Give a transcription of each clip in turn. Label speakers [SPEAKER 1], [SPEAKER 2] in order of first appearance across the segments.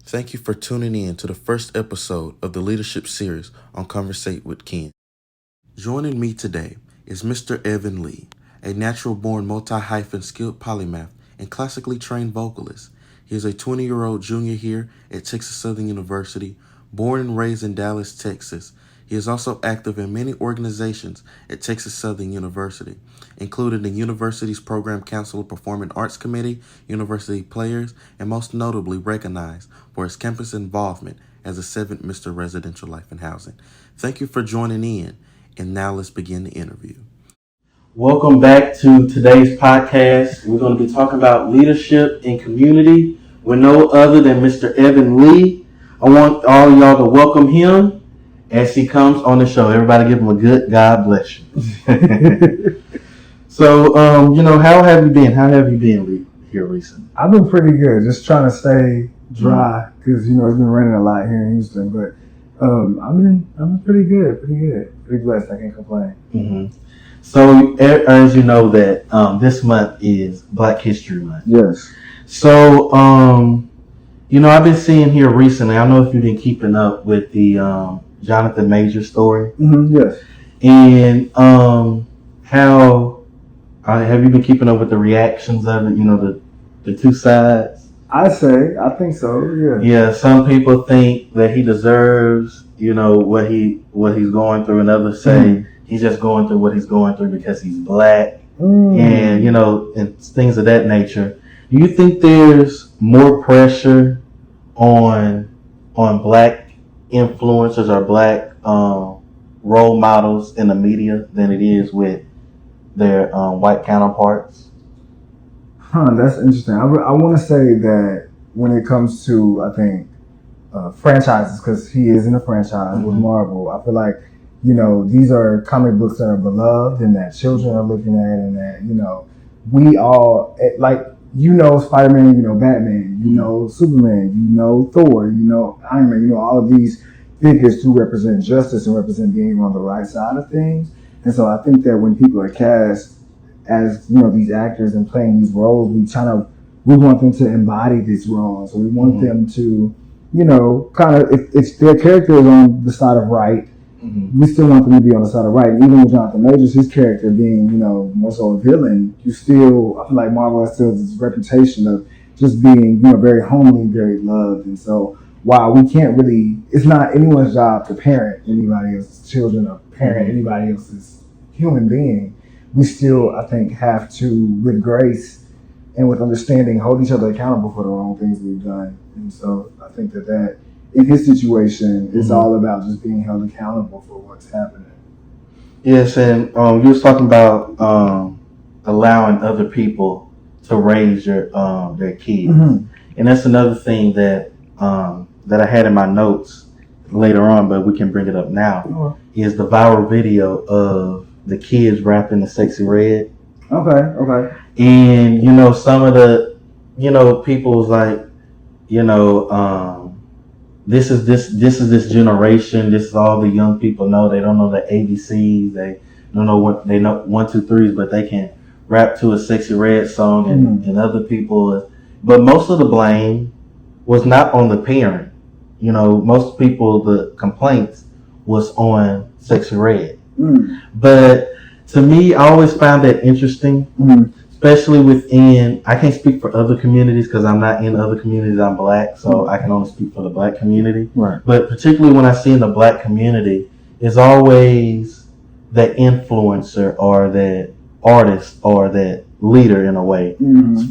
[SPEAKER 1] Thank you for tuning in to the first episode of the Leadership Series on Conversate with Ken. Joining me today is Mr. Evan Lee, a natural-born multi-hyphen skilled polymath and classically trained vocalist. He is a 20-year-old junior here at Texas Southern University, born and raised in Dallas, Texas. He is also active in many organizations at Texas Southern University, including the university's Program Council of Performing Arts Committee, University Players, and most notably recognized for his campus involvement as a 7th Mr. Residential Life and Housing. Thank you for joining in, and now let's begin the interview. Welcome back to today's podcast. We're going to be talking about leadership and community with no other than Mr. Evan Lee. I want all of y'all to welcome him as he comes on the show. Everybody give him a good God bless you. So, how have you been? How have you been here recently?
[SPEAKER 2] I've been pretty good. Just trying to stay dry because, it's been raining a lot here in Houston. But I've been pretty good. Pretty blessed. I can't complain.
[SPEAKER 1] Mm-hmm. So, as you know that this month is Black History Month.
[SPEAKER 2] Yes.
[SPEAKER 1] So, I've been seeing here recently, I don't know if you've been keeping up with the Jonathan Major story.
[SPEAKER 2] Mm-hmm, yes.
[SPEAKER 1] And how have you been keeping up with the reactions of it, the two sides?
[SPEAKER 2] I think so, yeah.
[SPEAKER 1] Yeah, some people think that he deserves, what he's going through, and others say he's just going through what he's going through because he's black, and, and things of that nature. Do you think there's more pressure on black influencers or black role models in the media than it is with their white counterparts?
[SPEAKER 2] That's interesting. I want to say that when it comes to, I think, franchises, because he is in a franchise with Marvel, I feel like, these are comic books that are beloved and that children are looking at, and that, we all, like, Spider-Man, Batman, Superman, Thor, Iron Man, all of these figures to represent justice and represent being on the right side of things. And so I think that when people are cast as, these actors and playing these roles, we want them to embody these roles. So we want them to, if their character is on the side of right, we still want them to be on the side of right. And even with Jonathan Majors, his character being, more so a villain, I feel like Marvel has still this reputation of just being, very homely, very loved. And so while we can't really, it's not anyone's job to parent anybody else's children or parent anybody else's human being, we still, I think, have to, with grace and with understanding, hold each other accountable for the wrong things we've done. And so I think that in his situation, it's all about just being held accountable for what's happening.
[SPEAKER 1] Yes, and you was talking about allowing other people to raise their kids, and that's another thing that I had in my notes later on, but we can bring it up now. Is the viral video of the kids rapping the Sexy Red.
[SPEAKER 2] Okay.
[SPEAKER 1] And some of the people was like, this is this generation. This is all the young people know. They don't know the ABCs. They don't know what they know 1, 2, 3s, but they can rap to a Sexy Red song and other people. But most of the blame was not on the parent. Most people, the complaints was on Sexy Red. But to me, I always found that interesting, especially within, I can't speak for other communities because I'm not in other communities. I'm black, so I can only speak for the black community.
[SPEAKER 2] Right.
[SPEAKER 1] But particularly when I see in the black community, it's always that influencer or that artist or that leader in a way.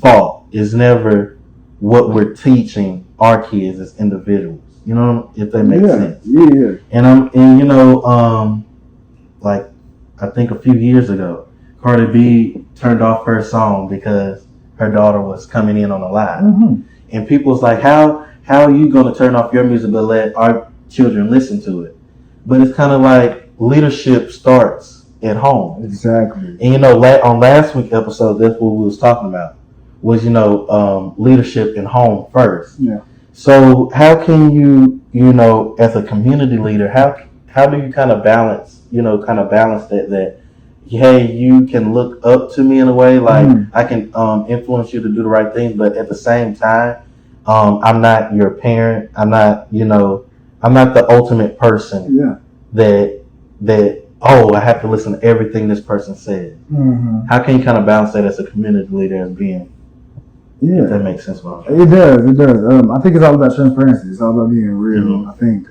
[SPEAKER 1] Fault. It's never what we're teaching our kids as individuals. If that makes sense.
[SPEAKER 2] Yeah.
[SPEAKER 1] And like I think a few years ago, Cardi B turned off her song because her daughter was coming in on a live. And people was like, how are you going to turn off your music but let our children listen to it? But it's kind of like leadership starts at home.
[SPEAKER 2] Exactly.
[SPEAKER 1] And on last week's episode, that's what we was talking about, was leadership in home first.
[SPEAKER 2] Yeah.
[SPEAKER 1] So how can you, as a community leader, how do you kind of balance that hey, you can look up to me in a way, like I can influence you to do the right thing, but at the same time, I'm not your parent. I'm not, I'm not the ultimate person.
[SPEAKER 2] Yeah.
[SPEAKER 1] That oh, I have to listen to everything this person said.
[SPEAKER 2] Mm-hmm.
[SPEAKER 1] How can you kind of balance that as a community leader as being?
[SPEAKER 2] Yeah,
[SPEAKER 1] if that makes sense.
[SPEAKER 2] It does. It does. I think it's all about transparency. It's all about being real.
[SPEAKER 1] Mm-hmm.
[SPEAKER 2] I think,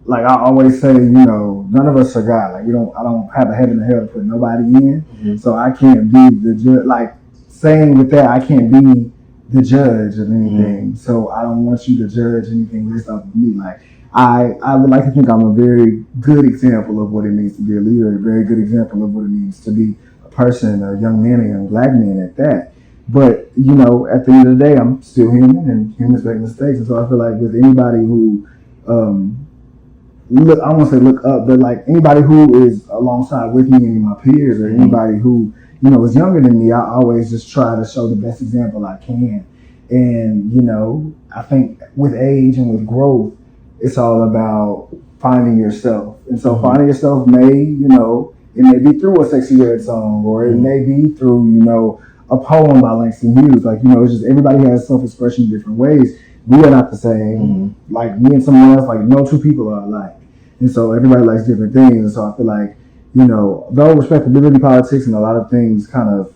[SPEAKER 2] like I always say, none of us are God. Like I don't have a heaven and hell to put nobody in.
[SPEAKER 1] Mm-hmm.
[SPEAKER 2] So I can't be the judge. Like saying with that, I can't be the judge of anything. Mm-hmm. So I don't want you to judge anything based off of me. Like I would like to think I'm a very good example of what it means to be a leader. A very good example of what it means to be a person, a young man, a young black man at that. But, at the end of the day, I'm still human and humans make mistakes. And so I feel like with anybody who, I don't want to say look up, but like anybody who is alongside with me, any of my peers or anybody who, is younger than me, I always just try to show the best example I can. And, I think with age and with growth, it's all about finding yourself. And so finding yourself may, it may be through a Sexy Red song or it may be through, a poem by Langston Hughes. Like, it's just everybody has self-expression in different ways. We are not the same. Mm-hmm. Like me and someone else, like no two people are alike. And so everybody likes different things. And so I feel like, though respectability politics and a lot of things kind of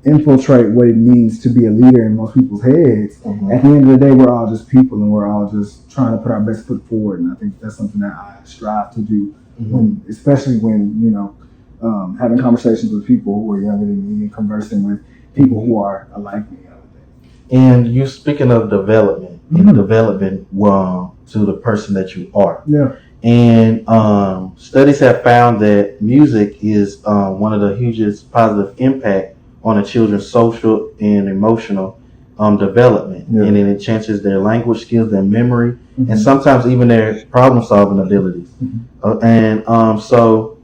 [SPEAKER 2] infiltrate what it means to be a leader in most people's heads, at the end of the day, we're all just people and we're all just trying to put our best foot forward. And I think that's something that I strive to do, especially when, having conversations with people who are younger than me and conversing with people who are alike me.
[SPEAKER 1] And you speaking of development and development to the person that you are.
[SPEAKER 2] Yeah.
[SPEAKER 1] And studies have found that music is one of the hugest positive impact on a children's social and emotional development. Yeah. And it enhances their language skills, their memory, and sometimes even their problem solving abilities. So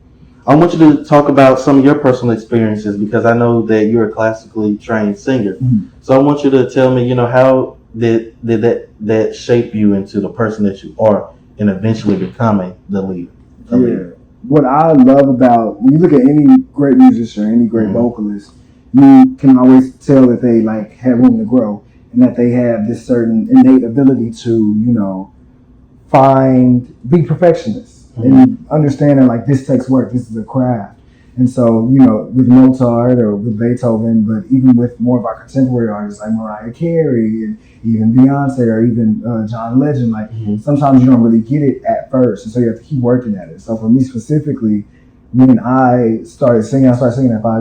[SPEAKER 1] I want you to talk about some of your personal experiences because I know that you're a classically trained singer. Mm-hmm. So I want you to tell me, how did that shape you into the person that you are and eventually becoming the leader?
[SPEAKER 2] Leader. What I love about when you look at any great musician or any great vocalist, you can always tell that they like have room to grow and that they have this certain innate ability to, be perfectionists. And understanding like this takes work, this is a craft. And so, with Mozart or with Beethoven, but even with more of our contemporary artists like Mariah Carey and even Beyonce or even John Legend, like sometimes you don't really get it at first. And so you have to keep working at it. So for me specifically, when I started singing at 5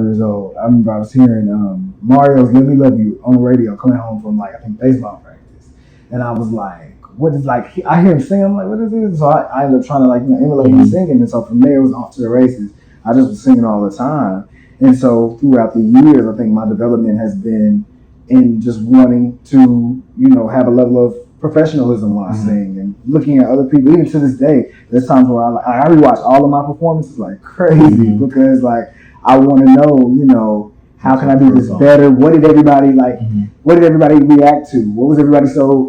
[SPEAKER 2] years old. I remember I was hearing Mario's Let Me Love You on the radio coming home from I think baseball practice. And I was like, what is I hear him sing, I'm like, what is this? So I ended up trying to emulate him singing. And so from there it was off to the races. I just was singing all the time. And so throughout the years, I think my development has been in just wanting to, have a level of professionalism while I sing and looking at other people. Even to this day, there's times where I rewatch all of my performances like crazy because I want to know, how can I do this better? What did everybody What did everybody react to? What was everybody so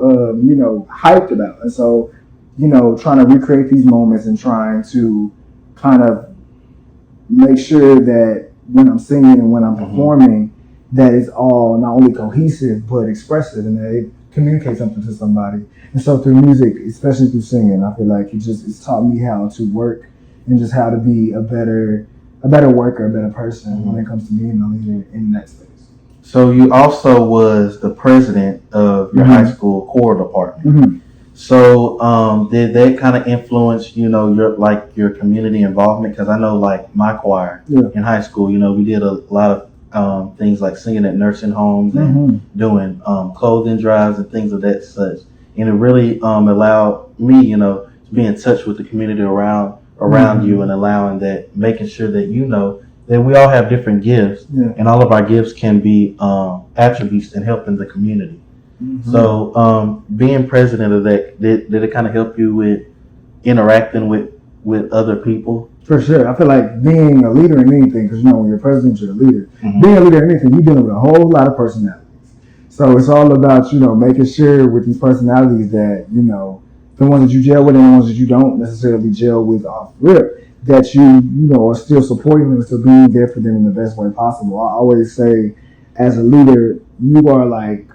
[SPEAKER 2] hyped about? And so, trying to recreate these moments and trying to kind of make sure that when I'm singing and when I'm performing, that it's all not only cohesive but expressive and that it communicates something to somebody. And so through music, especially through singing, I feel like it's taught me how to work and just how to be a better worker, a better person when it comes to being a leader in that space.
[SPEAKER 1] So you also was the president of your high school choir department. So did that kind of influence, your community involvement? Because I know my choir in high school, we did a lot of things like singing at nursing homes and doing clothing drives and things of that such. And it really allowed me, to be in touch with the community around you and allowing that, making sure that that we all have different gifts and all of our gifts can be attributes in helping the community. So being president of that, did it kind of help you with interacting with other people?
[SPEAKER 2] For sure. I feel like being a leader in anything, because when you're president, you're a leader. Being a leader in anything, you're dealing with a whole lot of personalities. So it's all about, making sure with these personalities that, the ones that you gel with and the ones that you don't necessarily gel with off rip, that you are still supporting them and still being there for them in the best way possible. I always say, as a leader, you are like,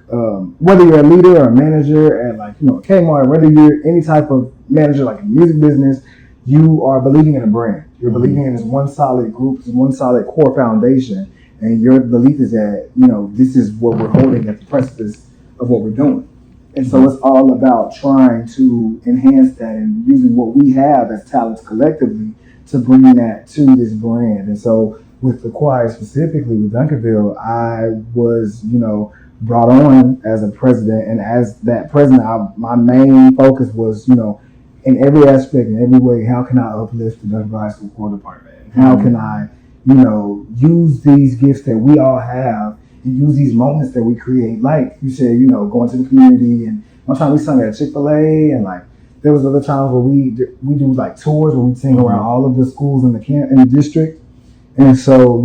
[SPEAKER 2] whether you're a leader or a manager at like, Kmart, whether you're any type of manager like a music business, you are believing in a brand. You're believing in this one solid group, this one solid core foundation. And your belief is that, this is what we're holding at the precipice of what we're doing. And so it's all about trying to enhance that and using what we have as talents collectively to bring that to this brand. And so with the choir specifically with Duncanville, I was, brought on as a president. And as that president, my main focus was, in every aspect, in every way, how can I uplift the Duncanville High School Choir Department? And how can I, use these gifts that we all have and use these moments that we create, like you said, going to the community. And one time we sung at Chick-fil-A, and like there was other times where we do like tours where we sing around all of the schools in the district. And so,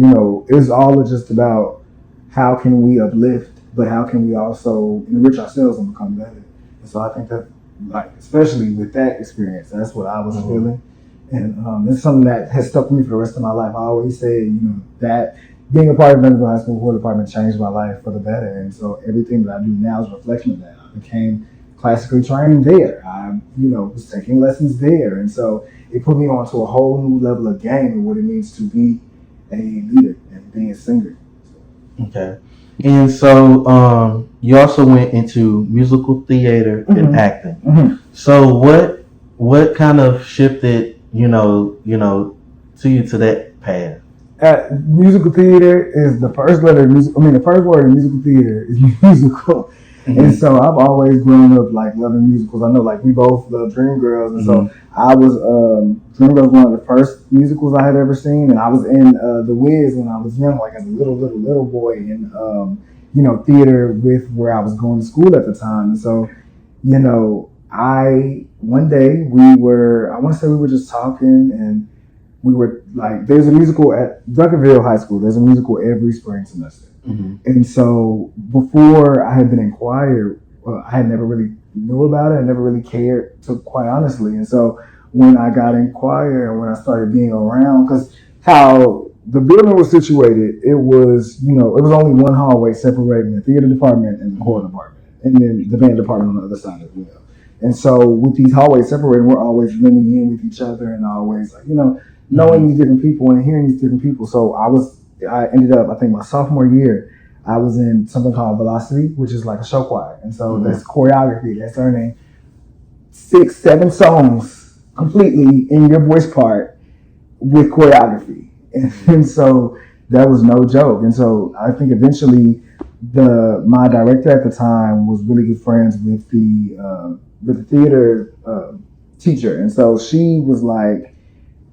[SPEAKER 2] it's all just about how can we uplift, but how can we also enrich ourselves and become better. And so I think that, like, especially with that experience, that's what I was feeling. And it's something that has stuck with me for the rest of my life. I always say, that being a part of the Duncanville High School Choir Department changed my life for the better. And so everything that I do now is a reflection of that. I became classically trained there. I, was taking lessons there. And so it put me onto a whole new level of game and what it means to be a leader and be a singer.
[SPEAKER 3] Okay. And so you also went into musical theater and acting. So what kind of shifted, to you to that path?
[SPEAKER 2] Musical theater is the first letter of music. The first word in musical theater is musical. And so I've always grown up like loving musicals. I know like we both love Dreamgirls, and so I was Dreamgirls was one of the first musicals I had ever seen, and I was in The Wiz when I was young, like as a little boy in theater with where I was going to school at the time. And so one day we were just talking, and we were like, there's a musical at Duncanville High School. There's a musical every spring semester. And so before I had been in choir, I had never really knew about it. I never really cared, to quite honestly. And so when I got in choir and when I started being around, because how the building was situated, it was, it was only one hallway separating the theater department and the choir department, and then the band department on the other side as well. And so with these hallways separated, we're always blending in with each other and always like, knowing these different people and hearing these different people. So I ended up, I think my sophomore year, I was in something called Velocity, which is like a show choir. And so that's choreography. That's learning 6-7 songs completely in your voice part with choreography. And so that was no joke. And so I think eventually my director at the time was really good friends with the theater teacher. And so she was like,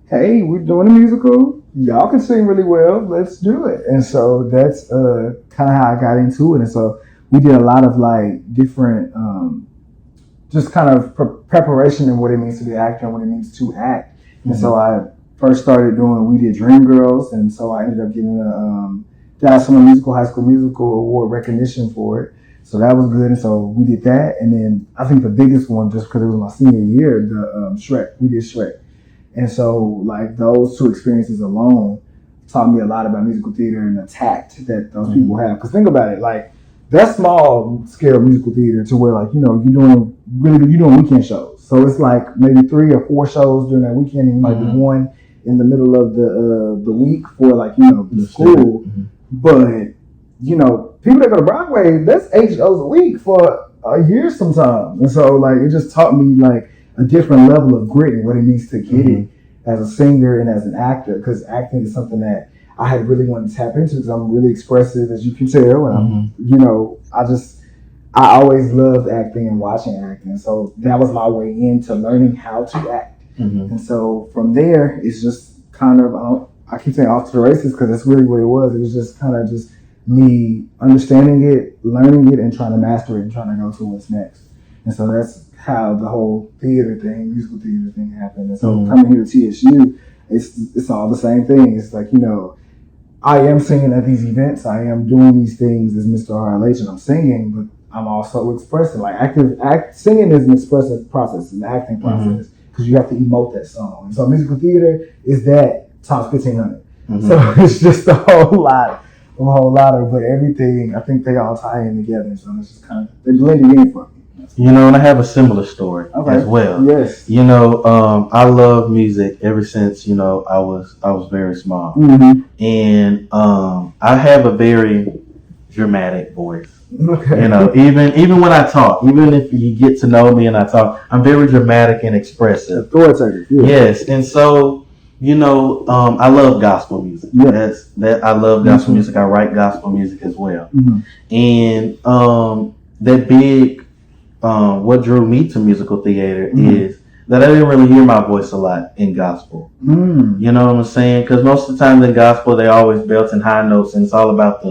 [SPEAKER 2] hey, we're doing a musical. Y'all can sing really well. Let's do it. And so that's kind of how I got into it. And so we did a lot of like different, just kind of preparation in what it means to be an actor and what it means to act. And so I first started we did Dreamgirls. And so I ended up getting the National High School Musical Award recognition for it. So that was good. And so we did that. And then I think the biggest one, just because it was my senior year, we did Shrek. And so, like, those two experiences alone taught me a lot about musical theater and the tact that those people have. Because think about it, like, that's small scale musical theater to where, like, you're doing weekend shows. So it's like maybe 3 or 4 shows during that weekend, and you might do one in the middle of the week for, like, the school. But, people that go to Broadway, that's 8 shows a week for a year sometimes. And so, like, it just taught me, like, a different level of grit and what it means to get it as a singer and as an actor, because acting is something that I had really wanted to tap into because I'm really expressive, as you can tell, and I always loved acting and watching acting, so that was my way into learning how to act. And so from there, it's just kind of, I keep saying off to the races because that's really what it was. It was just kind of just me understanding it, learning it, and trying to master it and trying to go to what's next. And so that's how the whole musical theater thing happened. And so coming here to TSU, it's all the same thing. It's like, I am singing at these events. I am doing these things as Mr. RLH, and I'm singing, but I'm also expressing. Like singing is an expressive process, an acting process, because you have to emote that song. And so musical theater is that times 1,500. So it's just a whole lot a whole lot of, but everything, I think they all tie in together. So it's just kind of, they blended in for me.
[SPEAKER 3] You know, and I have a similar story as well.
[SPEAKER 2] Yes.
[SPEAKER 3] You know, I love music ever since, you know, I was very small. And I have a very dramatic voice.
[SPEAKER 2] Okay.
[SPEAKER 3] You know, even when I talk, even if you get to know me and I talk, I'm very dramatic and expressive.
[SPEAKER 2] Authoritative. Yeah.
[SPEAKER 3] Yes, and so, you know, I love gospel music.
[SPEAKER 2] Yeah.
[SPEAKER 3] I love gospel music. I write gospel music as well. And that big what drew me to musical theater is that I didn't really hear my voice a lot in gospel. You know what I'm saying? Because most of the time in gospel, they always belt and high notes, and it's all about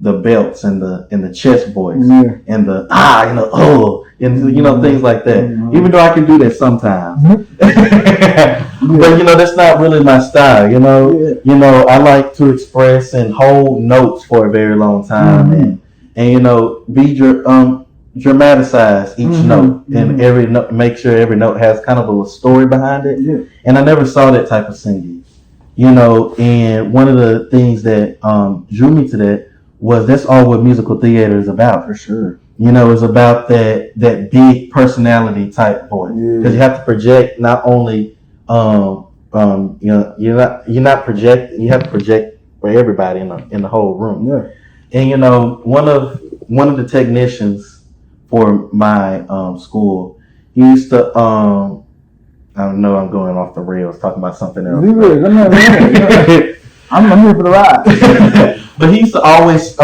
[SPEAKER 3] the belts and the chest voice and the and the and you know, things like that. Even though I can do that sometimes, but you know, that's not really my style. You know, I like to express and hold notes for a very long time, and you know, be dramatize each note, and every note, make sure every note has kind of a little story behind it. And I never saw that type of singing, you know. And one of the things that drew me to that was that's all what musical theater is about.
[SPEAKER 2] For sure.
[SPEAKER 3] You know, it's about that big personality type voice, because you have to project not only you know, you're not project, you have to project for everybody in the whole room. And you know, one of the technicians for my school, he used to I don't know, I'm going off the rails talking about something else.
[SPEAKER 2] I'm here for the ride.
[SPEAKER 3] But he used to always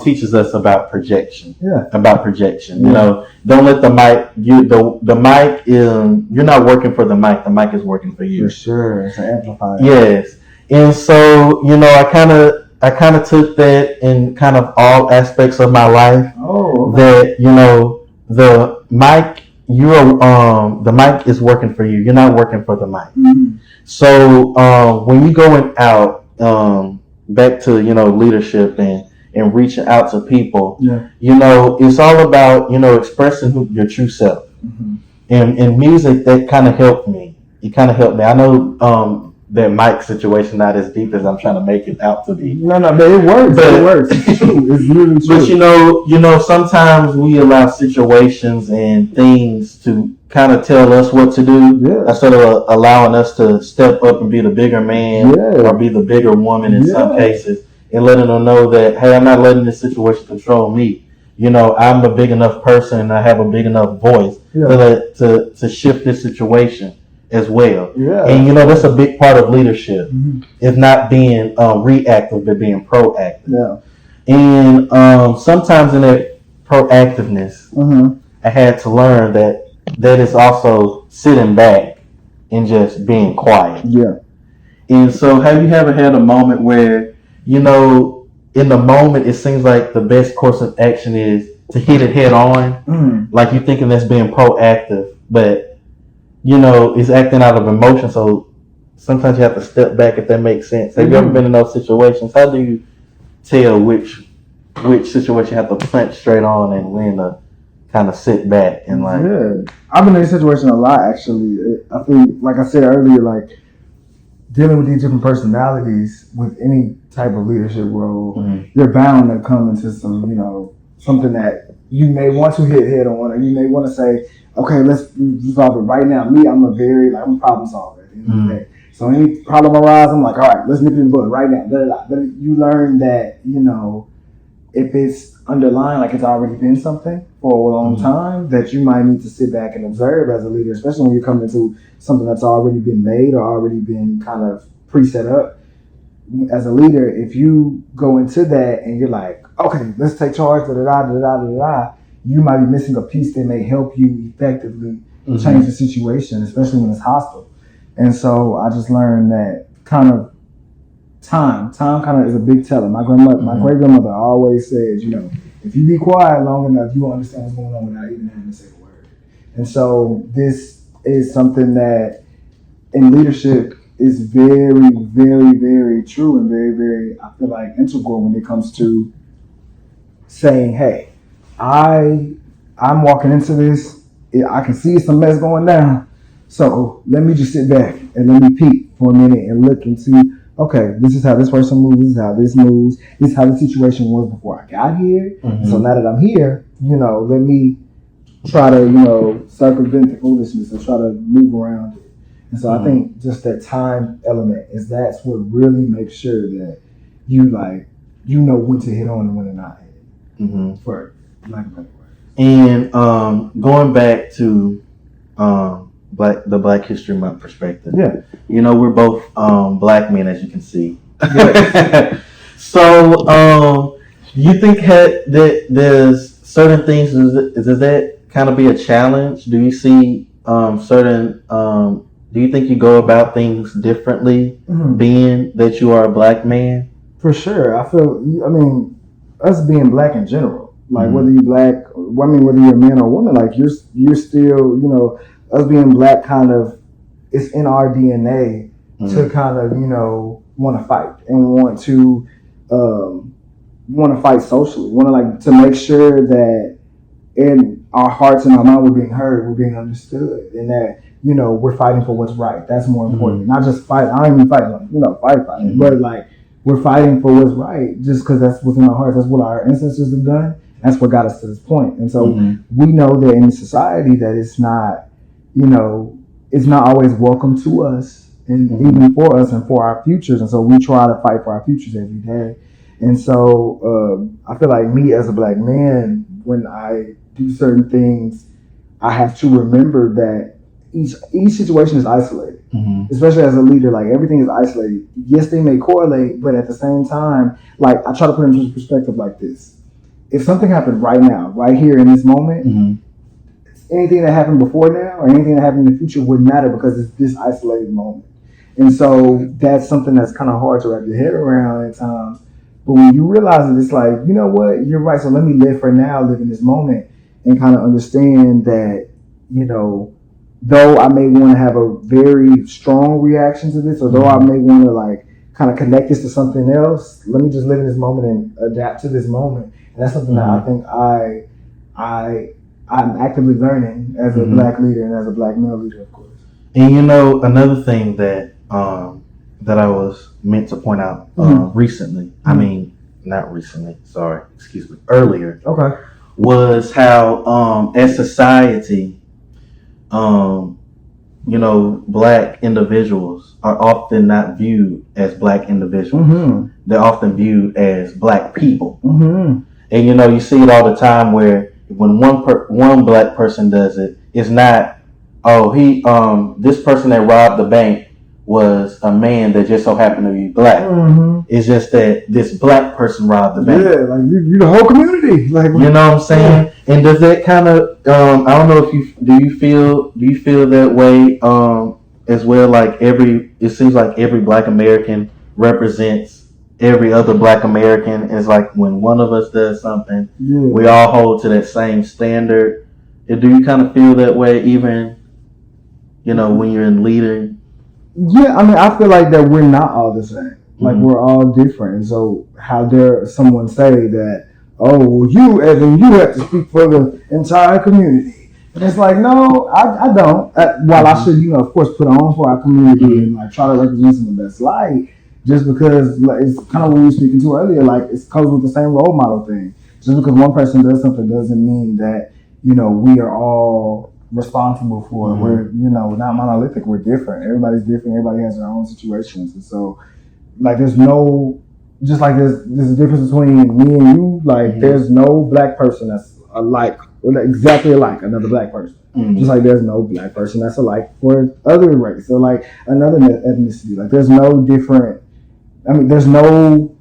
[SPEAKER 3] teaches us about projection. About projection. You know, don't let the mic. The mic. You're not working for the mic. The mic is working for you.
[SPEAKER 2] For sure, it's an amplifier.
[SPEAKER 3] Yes, and so you know, I kind of took that in kind of all aspects of my life. That you know, the mic. The mic is working for you. You're not working for the mic. So when you going out, back to, you know, leadership and reaching out to people, you know, it's all about, you know, expressing your true self. And music, that kind of helped me. It kind of helped me. I know that mic situation not as deep as I'm trying to make it out to be.
[SPEAKER 2] No, but it works. It works. It's true. It's really true.
[SPEAKER 3] But you know, sometimes we allow situations and things to kind of tell us what to do, instead of allowing us to step up and be the bigger man or be the bigger woman in some cases, and letting them know that, hey, I'm not letting this situation control me. You know, I'm a big enough person and I have a big enough voice to shift this situation as well. And you know, that's a big part of leadership. It's not being reactive, but being proactive. And sometimes in that proactiveness, I had to learn that is also sitting back and just being quiet. And so, have you ever had a moment where, you know, in the moment it seems like the best course of action is to hit it head on, like you're thinking that's being proactive, but you know, it's acting out of emotion. So sometimes you have to step back, if that makes sense. Have you ever been in those situations? How do you tell which situation you have to punch straight on and when to kind of sit back and like?
[SPEAKER 2] I've been in this situation a lot, actually. I think, like I said earlier, like dealing with these different personalities with any type of leadership role, you're bound to come into some, you know, something that you may want to hit head on, or you may want to say, okay, let's resolve it right now. Me, I'm a problem solver at the end of the day. So any problem arises, I'm like, all right, let's nip it in the bud right now. But you learn that, you know, if it's underlying, like it's already been something for a long time, that you might need to sit back and observe as a leader, especially when you're coming into something that's already been made or already been kind of pre-set up. As a leader, if you go into that and you're like, okay, let's take charge, you might be missing a piece that may help you effectively change the situation, especially when it's hostile. And so I just learned that kind of time kind of is a big teller. My great grandmother always says, you know, if you be quiet long enough, you will understand what's going on without even having to say a word. And so this is something that in leadership is very, very, very true and very, very, I feel like, integral when it comes to saying, hey, I'm walking into this, I can see some mess going down, so let me just sit back and let me peek for a minute and look and see, okay, this is how this person moves, this is how this moves, this is how the situation was before I got here. So now that I'm here, let me try to, circumvent the foolishness and try to move around it. And so I think just that time element that's what really makes sure that you know when to hit on and when to not hit. For lack of better word.
[SPEAKER 3] And going back to the Black History Month perspective.
[SPEAKER 2] Yeah.
[SPEAKER 3] We're both black men, as you can see. Yeah. So you think that there's certain things, does that kind of be a challenge? Do you see certain do you think you go about things differently being that you are a black man?
[SPEAKER 2] For sure. Us being black in general, like whether you're black, whether you're a man or woman, like you're still, us being black kind of, it's in our DNA to kind of, want to fight and want to fight socially, want to make sure that in our hearts and our mind we're being heard, we're being understood, and that we're fighting for what's right. That's more important. Not just fight. I don't even fight, fighting, but like we're fighting for what's right, just because that's what's in our hearts. That's what our ancestors have done. That's what got us to this point. And so we know that in society that it's not, it's not always welcome to us, and even for us and for our futures. And so we try to fight for our futures every day. And so I feel like me as a black man, when I do certain things, I have to remember that each situation is isolated, especially as a leader. Like everything is isolated. Yes, they may correlate, but at the same time, like I try to put it into perspective like this. If something happened right now, right here in this moment, anything that happened before now or anything that happened in the future wouldn't matter because it's this isolated moment. And so that's something that's kind of hard to wrap your head around at times. But when you realize it, it's like, you know what, you're right. So let me live for now, live in this moment, and kind of understand that, though I may want to have a very strong reaction to this, or though I may want to like kind of connect this to something else, let me just live in this moment and adapt to this moment. And that's something that I think I'm actively learning as a black leader and as a black male leader, of course.
[SPEAKER 3] And another thing that I was meant to point out recently, not recently, sorry, excuse me, earlier, was how as society, black individuals are often not viewed as black individuals. They're often viewed as black people. And you see it all the time where when one black person does it, it's not, this person that robbed the bank was a man that just so happened to be black. It's just that this black person robbed the bank.
[SPEAKER 2] Yeah, like you the whole community. Like,
[SPEAKER 3] you know what I'm saying? Yeah. And does that kind of I don't know if do you feel that way as well? Like it seems like every black American represents every other black American. It's like when one of us does something, we all hold to that same standard. Do you kind of feel that way even when you're in leading?
[SPEAKER 2] Yeah, I feel like that we're not all the same. Like we're all different. And so how dare someone say that, you, Evan, you have to speak for the entire community. And it's like, no, I don't. While I should, of course, put on for our community and like try to represent in the best light, just because it's kind of what we were speaking to earlier, like it comes with the same role model thing. Just because one person does something doesn't mean that, we are all responsible for it. We're, we're not monolithic. We're different. Everybody's different. Everybody has their own situations. And so, like, there's no, just like there's a difference between me and you. Like, there's no black person that's alike, or exactly alike another black person. Just like there's no black person that's alike for other race or like another ethnicity. Like, there's no different. There's no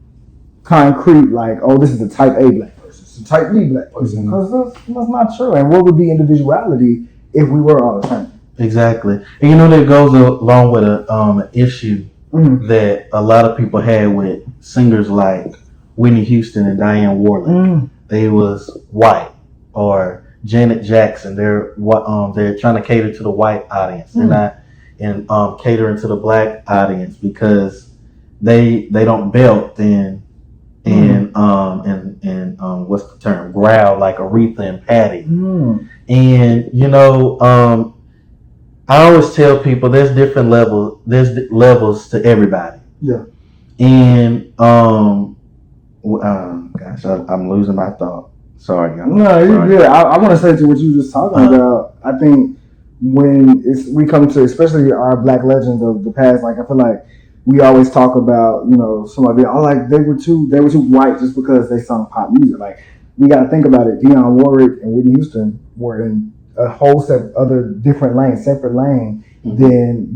[SPEAKER 2] concrete like, this is a type A black person. It's a type B black person. Because that's not true. And what would be individuality if we were all the same?
[SPEAKER 3] Exactly. And that goes along with an issue that a lot of people had with singers like Whitney Houston and Diane Warren. They was white, or Janet Jackson. They're trying to cater to the white audience. They're not catering to the black audience because they don't belt and what's the term, growl like Aretha and Patty. And I always tell people there's different levels to everybody.
[SPEAKER 2] Yeah.
[SPEAKER 3] And gosh, I'm losing my thought. Sorry, y'all.
[SPEAKER 2] No, you're good. I want to say to what you were just talking about. I think when we come to, especially our Black legends of the past, like I feel like we always talk about, somebody being, like they were too white just because they sung pop music. Like we got to think about it. Dionne Warwick and Whitney Houston were in a whole set of other different lanes, separate lane than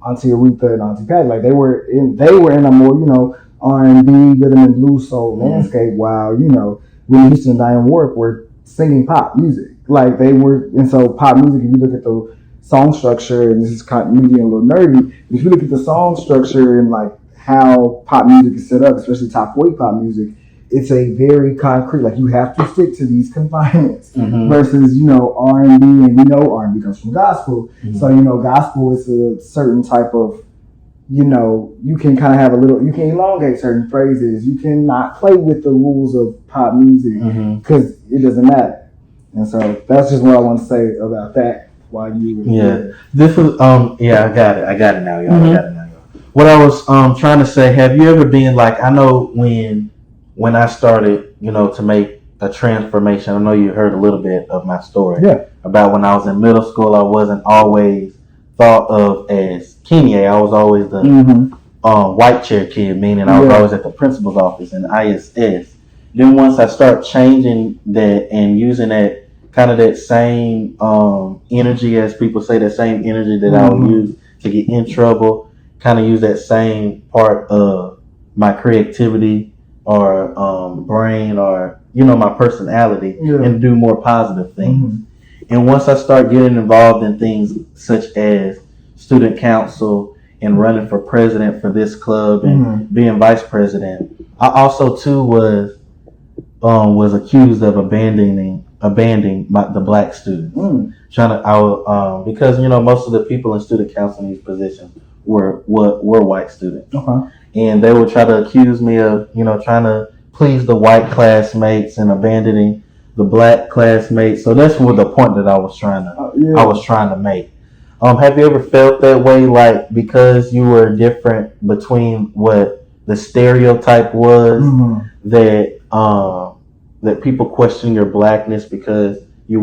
[SPEAKER 2] Auntie Aretha and Auntie Patty. Like they were in a more R&B, rhythm and blues soul landscape, while Whitney Houston and Dionne Warwick were singing pop music. Like they were, and so pop music, if you look at the song structure, and this is kind of maybe a little nerdy, but if you look at the song structure and like how pop music is set up, especially top 40 pop music, it's a very concrete, like you have to stick to these confinements versus, R&B, and R&B comes from gospel. So, gospel is a certain type of, you can kind of have you can elongate certain phrases. You cannot play with the rules of pop music because it doesn't matter. And so that's just what I want to say about that while you were there.
[SPEAKER 3] This was, I got it now, y'all. I got it now, y'all. What I was trying to say, have you ever been like, I know when I started, to make a transformation, I know you heard a little bit of my story about when I was in middle school, I wasn't always thought of as Kenya. I was always the white chair kid, meaning I was always at the principal's office in ISS. Then once I start changing that and using that kind of that same energy, as people say, that same energy that I would use to get in trouble, kind of use that same part of my creativity or brain or my personality and do more positive things. And once I start getting involved in things such as student council and running for president for this club and being vice president, I also too was accused of abandoning the black students. Because most of the people in student council in these positions were white students, and they would try to accuse me of trying to please the white classmates and abandoning the black classmates. So that's what the point that I was trying to make. Have you ever felt that way, like because you were different between what the stereotype was that people question your blackness because you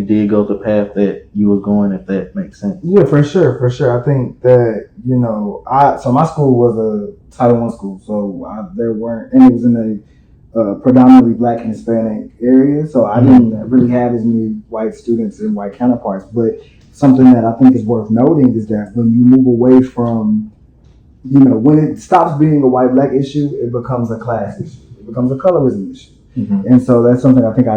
[SPEAKER 3] did go the path that you were going, if that makes sense?
[SPEAKER 2] Yeah, for sure. I think that so my school was a Title I school, so there weren't, and it was in a predominantly Black and Hispanic area, so I didn't really have as many white students and white counterparts. But something that I think is worth noting is that when you move away from, when it stops being a white-black issue, it becomes a class issue. It becomes a colorism issue. And so that's something I think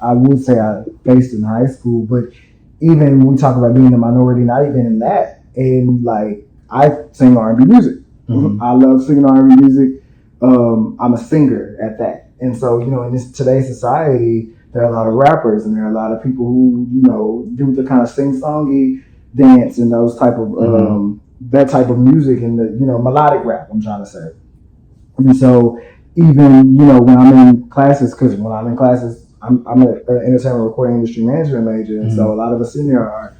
[SPEAKER 2] I would say I faced in high school. But even when we talk about being a minority, not even in that, and like I sing R&B music. I love singing R&B music. I'm a singer at that. And so, in today's society, there are a lot of rappers and there are a lot of people who, do the kind of sing-songy dance and those type of, that type of music and the, melodic rap, I'm trying to say. And so even, when I'm in classes, because when I'm in classes, I'm an entertainment recording industry management major. And so a lot of us in there are,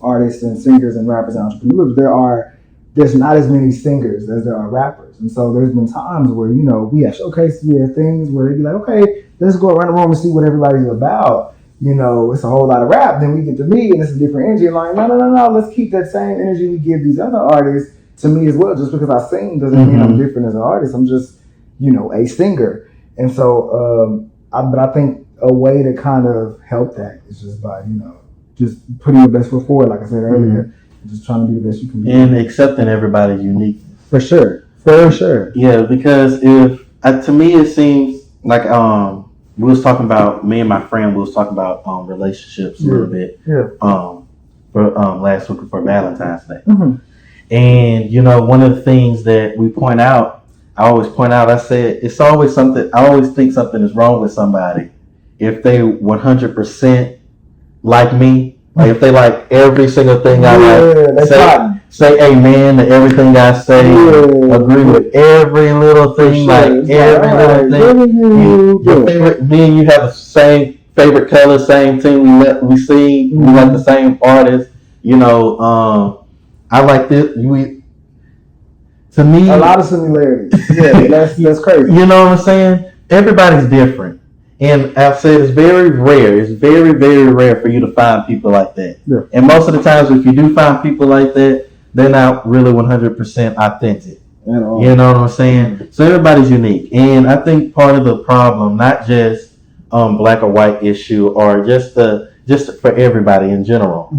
[SPEAKER 2] artists and singers and rappers and entrepreneurs. There's not as many singers as there are rappers. And so there's been times where, we have showcases, we have things where they'd be like, okay, let's go around the room and see what everybody's about. It's a whole lot of rap. Then we get to me and it's a different energy. I'm like, no, let's keep that same energy we give these other artists to me as well. Just because I sing doesn't mean I'm different as an artist. I'm just, a singer. And so, but I think a way to kind of help that is just by, just putting your best foot forward, like I said earlier. Just trying to be the best you can be.
[SPEAKER 3] And accepting everybody's uniqueness.
[SPEAKER 2] For sure.
[SPEAKER 3] Yeah, because to me it seems like we was talking about, me and my friend, we was talking about relationships a little bit. For last week for Valentine's Day. And one of the things that I always point out, I said it's always something. I always think something is wrong with somebody if they 100% like me. Like if they like every single thing I like, say amen to everything I say, agree with every little thing, like every little thing. Me and you have the same favorite color, same team. We sing, we like the same artist. I like this. to me,
[SPEAKER 2] a lot of similarities. Yeah, that's crazy.
[SPEAKER 3] You know what I'm saying? Everybody's different. And I've said it's very rare. It's very, very rare for you to find people like that.
[SPEAKER 2] Yeah.
[SPEAKER 3] And most of the times, if you do find people like that, they're not really 100% authentic. You know what I'm saying? So everybody's unique. And I think part of the problem, not just black or white issue, or just for everybody in general,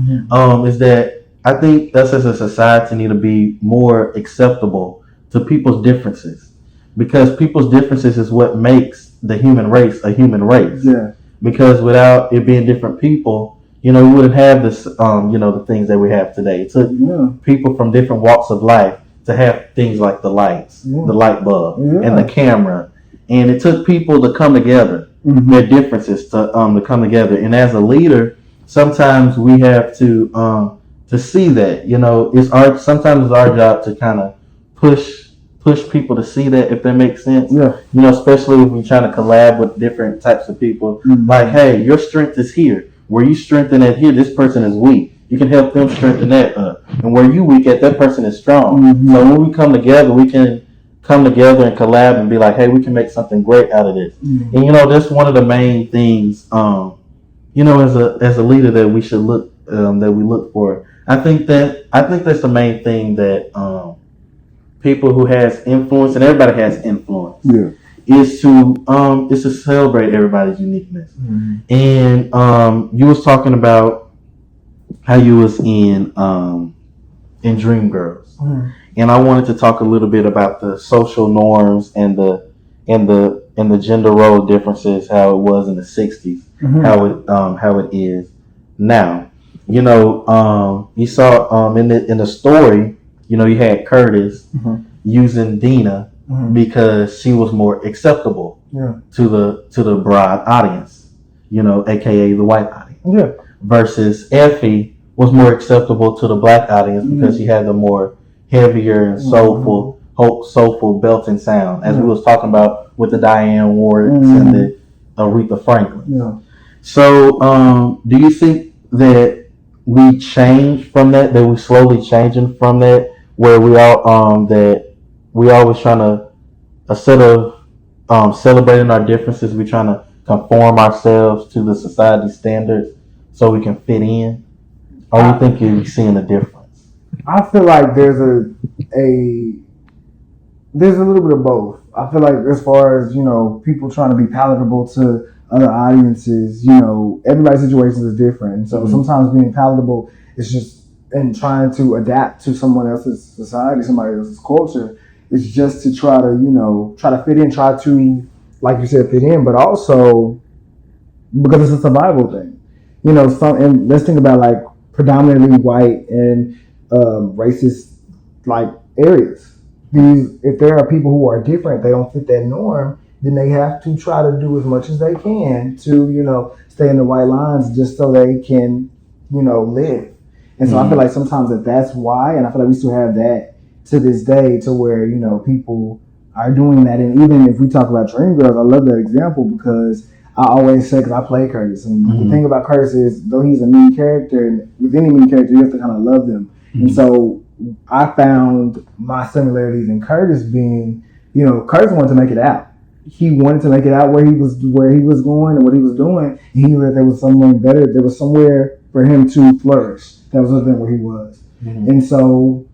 [SPEAKER 3] is that I think us as a society need to be more acceptable to people's differences, because people's differences is what makes the human race a human race.
[SPEAKER 2] Yeah.
[SPEAKER 3] Because without it being different people, we wouldn't have this, the things that we have today. It took people from different walks of life to have things like the lights, the light bulb, and the camera. And it took people to come together, their differences to come together. And as a leader, sometimes we have to see that, sometimes it's our job to kind of push people to see that, if that makes sense.
[SPEAKER 2] Yeah.
[SPEAKER 3] Especially if we're trying to collab with different types of people. Like, hey, your strength is here. Where you strengthen at here, this person is weak. You can help them strengthen that up. And where you weak at, that person is strong. So when we come together, we can come together and collab and be like, hey, we can make something great out of this. And that's one of the main things, as a leader that we should look for. I think that's the main thing that people who has influence, and everybody has influence, is to celebrate everybody's uniqueness. And you was talking about how you was in Dreamgirls, and I wanted to talk a little bit about the social norms and the gender role differences, how it was in the '60s, how it is now. You saw in the story, you had Curtis using Dina because she was more acceptable to the broad audience, aka the white audience. Versus Effie was more acceptable to the black audience because she had the more heavier and soulful belting sound, as we was talking about with the Diane Wards and the Aretha Franklin. So do you think that we changed from that we slowly changing from that, where we all that we always trying to, instead of celebrating our differences, we trying to conform ourselves to the society standards so we can fit in? Or you think you're seeing a difference?
[SPEAKER 2] I feel like there's a little bit of both. I feel like as far as people trying to be palatable to other audiences, everybody's situation is different, and so sometimes being palatable is just, and trying to adapt to someone else's society, somebody else's culture, is just to try to fit in, try to, like you said, fit in, but also because it's a survival thing. And let's think about like predominantly white and racist like areas. If there are people who are different, they don't fit that norm, then they have to try to do as much as they can to stay in the white lines just so they can live. And so I feel like sometimes that's why, and I feel like we still have that to this day, to where people are doing that. And even if we talk about Dreamgirls, I love that example because I always say, because I play Curtis, and the thing about Curtis is, though he's a mean character, and with any mean character, you have to kind of love them. And so I found my similarities in Curtis being, Curtis wanted to make it out. He wanted to make it out where he was going and what he was doing. And he knew that there was someone better. There was somewhere for him to flourish. That was the thing where he was. And so,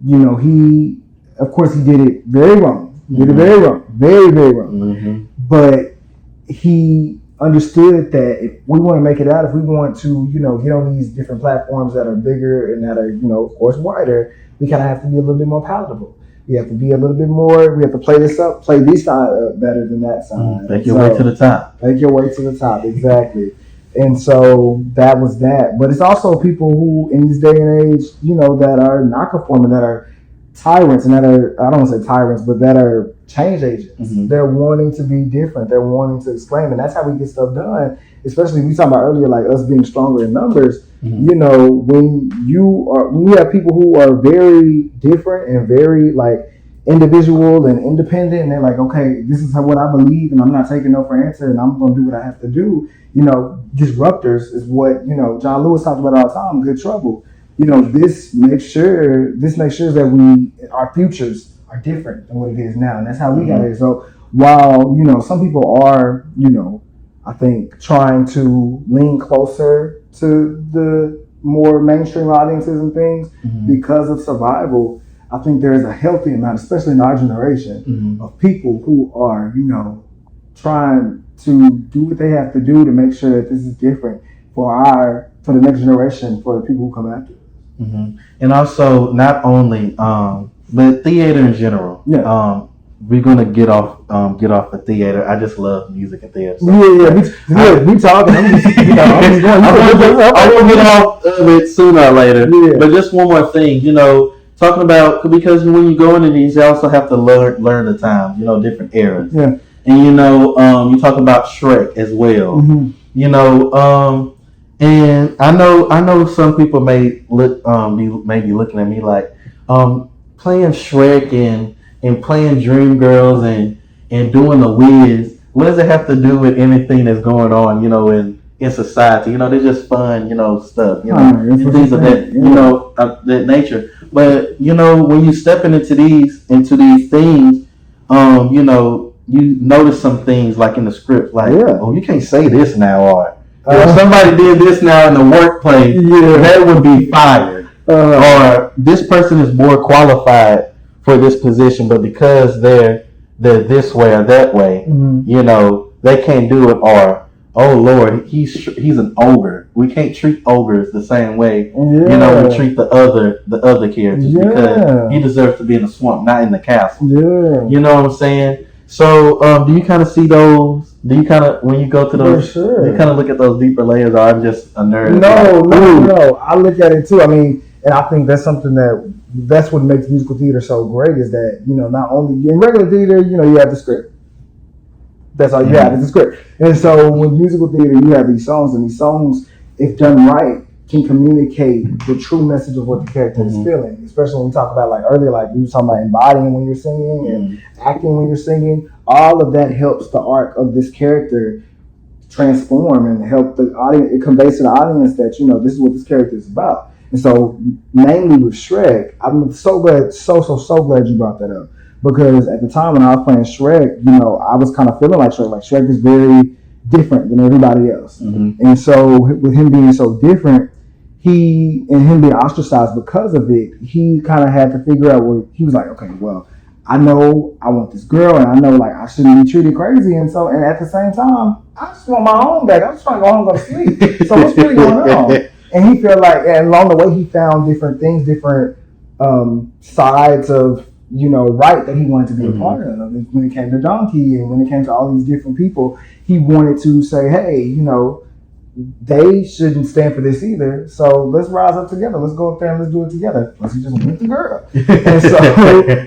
[SPEAKER 2] he, of course, he did it very wrong. He did it very wrong. Very, very wrong. But he understood that if we want to make it out, if we want to, get on these different platforms that are bigger and that are, of course, wider, we kind of have to be a little bit more palatable. We have to be a little bit more, we have to play this side up better than that side.
[SPEAKER 3] Make your way to the top.
[SPEAKER 2] Make your way to the top, exactly. And so that was that. But it's also people who, in this day and age, that are not conforming, that are tyrants, and that are, I don't want to say tyrants, but that are change agents. They're wanting to be different. They're wanting to exclaim. And that's how we get stuff done. Especially, we talked about earlier, like us being stronger in numbers. When you have people who are very different and very like individual and independent, and they're like, okay, this is what I believe, and I'm not taking no for an answer, and I'm going to do what I have to do. Disruptors is what John Lewis talked about all the time. Good trouble. This makes sure that our futures are different than what it is now, and that's how we got here. So while some people are I think trying to lean closer to the more mainstream audiences and things because of survival, I think there's a healthy amount, especially in our generation, of people who are trying to do what they have to do to make sure that this is different for the next generation, for the people who come after us.
[SPEAKER 3] And also not only but theater in general. We're gonna get off the theater. I just love music and theater. So
[SPEAKER 2] We talking. I'm just going.
[SPEAKER 3] I will get off of it sooner or later. Yeah. But just one more thing, talking about, because when you go into these, you also have to learn the times, different eras.
[SPEAKER 2] Yeah.
[SPEAKER 3] And you talk about Shrek as well. And I know some people may look be looking at me like playing Shrek and playing Dreamgirls and doing the Wiz. What does it have to do with anything that's going on, in society? They're just fun, stuff, and things of that, that nature. But when you stepping into these things, you notice some things like in the script, like, oh, you can't say this now, or if somebody did this now in the workplace, that would be fired. Or this person is more qualified for this position, but because they're this way or that way, they can't do it. Or, oh Lord, he's an ogre. We can't treat ogres the same way, we treat the other characters because he deserves to be in the swamp, not in the castle. You know what I'm saying? So, do you kind of see those? Do you kind of, when you go to those, do you kind of look at those deeper layers, or I'm just a nerd?
[SPEAKER 2] No. I look at it too. I mean, and I think that's something that's what makes musical theater so great, is that, not only in regular theater, you have the script. That's all you have is the script. And so with musical theater, you have these songs, and these songs, if done right, can communicate the true message of what the character is feeling. Especially when we talk about, like earlier, like we were talking about embodying when you're singing and acting when you're singing. All of that helps the arc of this character transform and help the audience. It conveys to the audience that, this is what this character is about. And so, mainly with Shrek, I'm so glad, so glad you brought that up. Because at the time when I was playing Shrek, I was kind of feeling like Shrek. Like, Shrek is very different than everybody else. And so, with him being so different, him being ostracized because of it, he kind of had to figure out where he was like, okay, well, I know I want this girl, and I know, like, I shouldn't be treated crazy. And so, and at the same time, I just want my own back. I'm just trying to go home and go to sleep. So what's really going on? And he felt like, and along the way, he found different things, different sides of, right that he wanted to be a part of. When it came to Donkey and when it came to all these different people, he wanted to say, hey, they shouldn't stand for this either. So let's rise up together. Let's go up there and let's do it together. Plus, he just wanted the girl. And so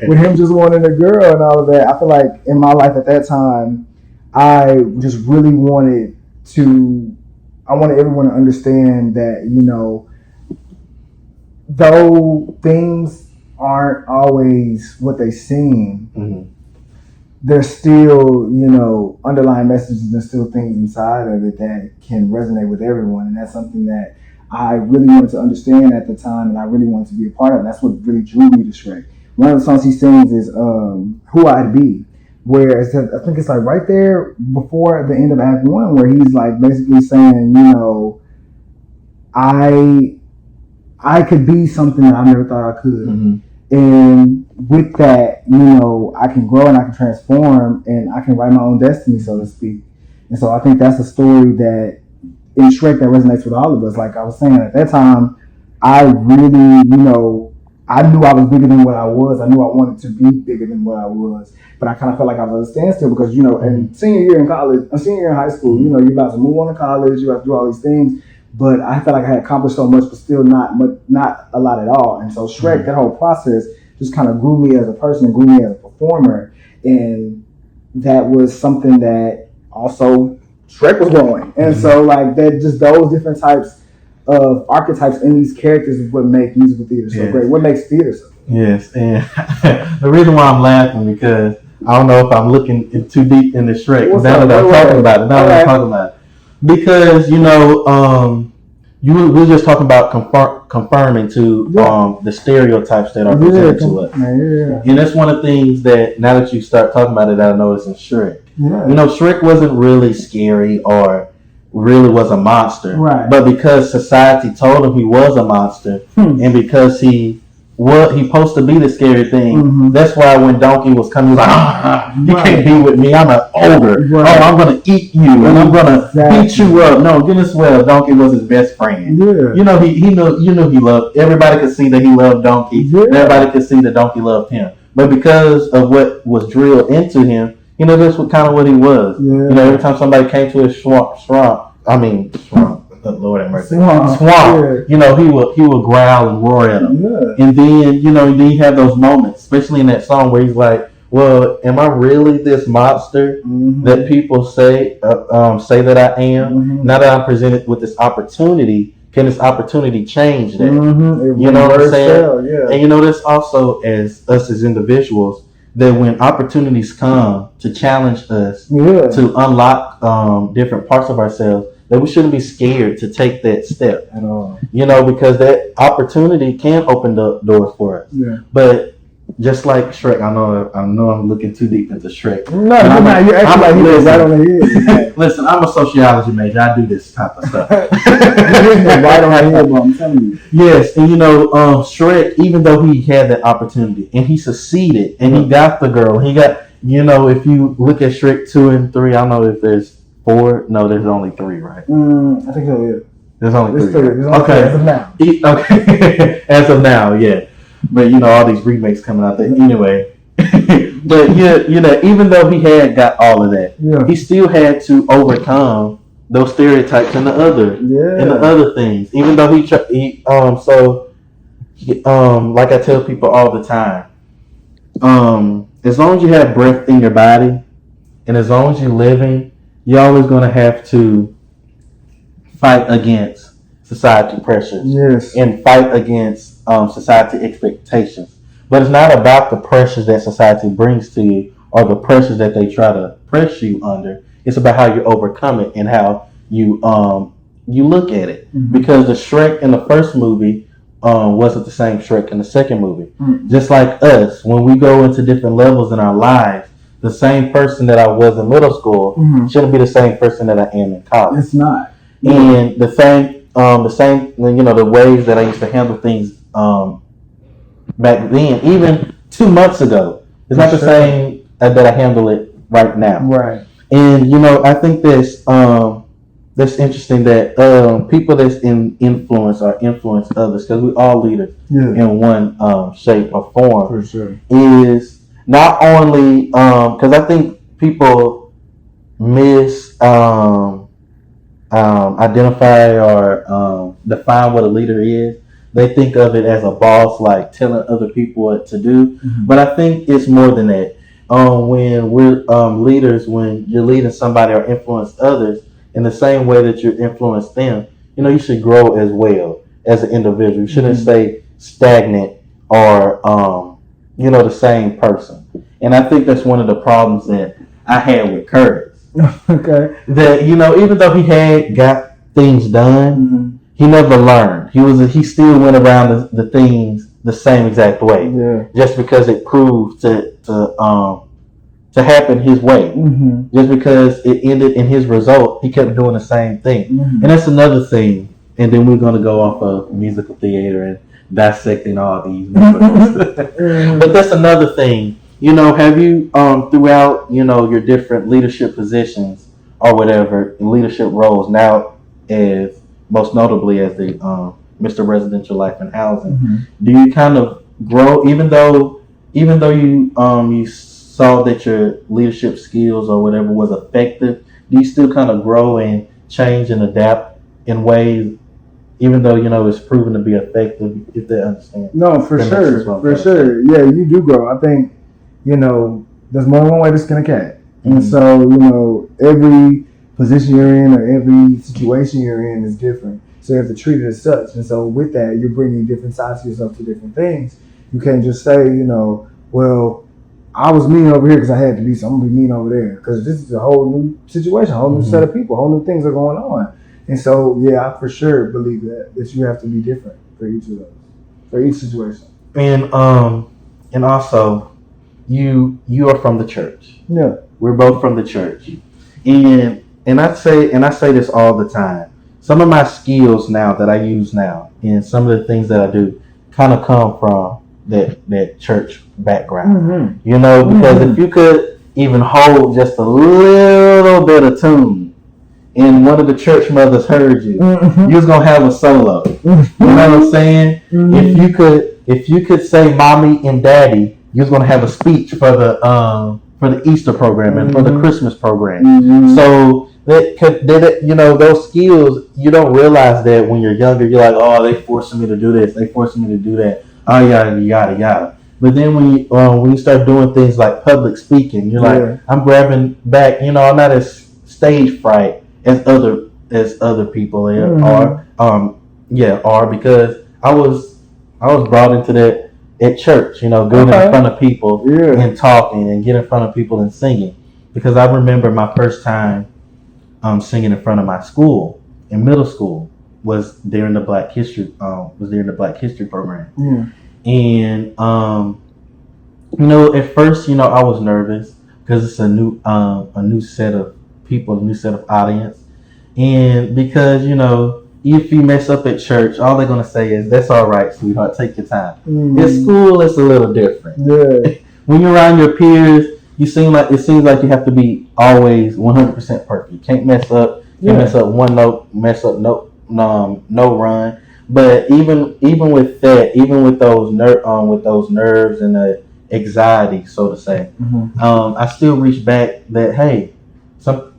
[SPEAKER 2] with him just wanting a girl and all of that, I feel like in my life at that time, I just really wanted everyone to understand that, though things aren't always what they seem, there's still, underlying messages and still things inside of it that can resonate with everyone. And that's something that I really wanted to understand at the time, and I really wanted to be a part of. And that's what really drew me to Shrek. One of the songs he sings is Who I'd Be, where I think it's like right there before the end of Act 1, where he's like basically saying, I could be something that I never thought I could. And with that, I can grow and I can transform and I can write my own destiny, so to speak. And so I think that's a story that in Shrek that resonates with all of us. Like I was saying, at that time, I really, I knew I was bigger than what I was. I knew I wanted to be bigger than what I was. But I kind of felt like I was at a standstill because, in senior year in high school, you're about to move on to college, you have to do all these things. But I felt like I had accomplished so much, but still not a lot at all. And so Shrek, that whole process just kind of grew me as a person and grew me as a performer. And that was something that also Shrek was growing. And so like that, just those different types of archetypes in these characters is what make musical theater so great. What makes theater so great.
[SPEAKER 3] Yes, and the reason why I'm laughing because I don't know if I'm looking too deep into Shrek. Now that I'm talking about it. Because we're just talking about confirming to the stereotypes that are presented to us. And that's one of the things that now that you start talking about it, I noticed in Shrek.
[SPEAKER 2] Yeah.
[SPEAKER 3] You know, Shrek wasn't really scary or really was a monster.
[SPEAKER 2] Right.
[SPEAKER 3] But because society told him he was a monster, and because he supposed to be the scary thing, that's why when Donkey was coming, he was like, you can't be with me, I'm an ogre. Right. Oh, I'm going to eat you, and I'm going to beat you up. No, goodness well, Donkey was his best friend. Yeah. You know, he loved, everybody could see that he loved Donkey. Yeah. Everybody could see that Donkey loved him. But because of what was drilled into him, you know, that's kind of what he was. Yeah. You know, every time somebody came to his swamp, Lord have mercy. Swamp. Yeah. You know, he would growl and roar at him. Yeah. And then, you know, then you have those moments, especially in that song where he's like, well, am I really this monster that people say that I am? Now that I'm presented with this opportunity, can this opportunity change that? You know what I'm saying? Yeah. And you know, this also as us as individuals, that when opportunities come to challenge us to unlock different parts of ourselves, that we shouldn't be scared to take that step at all. You know, because that opportunity can open the doors for us. Yeah. But just like Shrek, I know I'm looking too deep into Shrek. No, you're not. You're acting like he was right on the head. Listen, I'm a sociology major. I do this type of stuff. You're right on the head, bro. I'm telling you. Yes, and you know, Shrek, even though he had that opportunity and he succeeded and he got the girl, he got, you know, if you look at Shrek 2 and 3, I don't know if there's 4. No, there's only 3, right? I think so. Yeah. There's only 3. Right? Okay. As of now. Okay. As of now, yeah. But you know, all these remakes coming out there anyway. But yeah, you know, even though he had got all of that, he still had to overcome those stereotypes and the other things. Even though like I tell people all the time, as long as you have breath in your body, and as long as you're living, you're always going to have to fight against society pressures and fight against society expectations. But it's not about the pressures that society brings to you or the pressures that they try to press you under. It's about how you overcome it and how you look at it. Because the Shrek in the first movie wasn't the same Shrek in the second movie. Just like us, when we go into different levels in our lives, the same person that I was in middle school shouldn't be the same person that I am in college.
[SPEAKER 2] It's not.
[SPEAKER 3] And the same, you know, the ways that I used to handle things back then, even 2 months ago, it's not the same that I handle it right now. Right. And you know, I think that's interesting that people that's in influence or influence others, because we all leaders in one shape or form. For sure. Is not only because I think people identify or define what a leader is. They think of it as a boss, like telling other people what to do. But I think it's more than that. When we're leaders, when you're leading somebody or influence others in the same way that you influence them, you know, you should grow as well as an individual. You shouldn't stay stagnant or you know, the same person. And I think that's one of the problems that I had with Curtis. Okay. That, you know, even though he had got things done, he never learned. He still went around the things the same exact way. Yeah. Just because it proved to happen his way. Just because it ended in his result, he kept doing the same thing. And that's another thing. And then we're going to go off of musical theater and dissecting all these but that's another thing. You know, have you throughout, you know, your different leadership positions or whatever, leadership roles now, as most notably as the Mr. Residential Life and Housing, do you kind of grow, even though you saw that your leadership skills or whatever was effective, do you still kind of grow and change and adapt in ways, even though, you know, it's proven to be effective, if they understand? No, for sure.
[SPEAKER 2] Yeah, you do grow. I think, you know, there's more than one way to skin a cat. And so, you know, every position you're in or every situation you're in is different. So you have to treat it as such. And so with that, you're bringing different sides to yourself to different things. You can't just say, you know, well, I was mean over here because I had to be, so I'm going to be mean over there. Because this is a whole new situation, a whole new set of people, whole new things are going on. And so, yeah, I for sure believe that you have to be different for each of those, for each situation.
[SPEAKER 3] And also, you are from the church.
[SPEAKER 2] Yeah.
[SPEAKER 3] We're both from the church, and I say this all the time. Some of my skills now that I use now, and some of the things that I do, kind of come from that church background.
[SPEAKER 2] Mm-hmm.
[SPEAKER 3] You know, because if you could even hold just a little bit of tune, and one of the church mothers heard you, you was gonna have a solo. You know what I'm saying? If you could say mommy and daddy, you was gonna have a speech for the Easter program and for the Christmas program. So that you know, those skills, you don't realize that when you're younger. You're like, oh, they forcing me to do this, they forcing me to do that, oh yada yada yada. But then when you start doing things like public speaking, you're like, I'm grabbing back. You know, I'm not as stage fright as other people are because I was brought into that at church, you know, going in front of people and talking and getting in front of people and singing. Because I remember my first time singing in front of my school in middle school was during the Black History program. And you know, at first, you know, I was nervous because it's a new set of people, a new set of audience. And because, you know, if you mess up at church, all they're going to say is, that's all right, sweetheart, take your time. At school, it's a little different. When you're around your peers, it seems like you have to be always 100% perfect. You can't mess up. You can't mess up one note, mess up no run. But even with that, even with those nerves and the anxiety, so to say, I still reach back that, hey,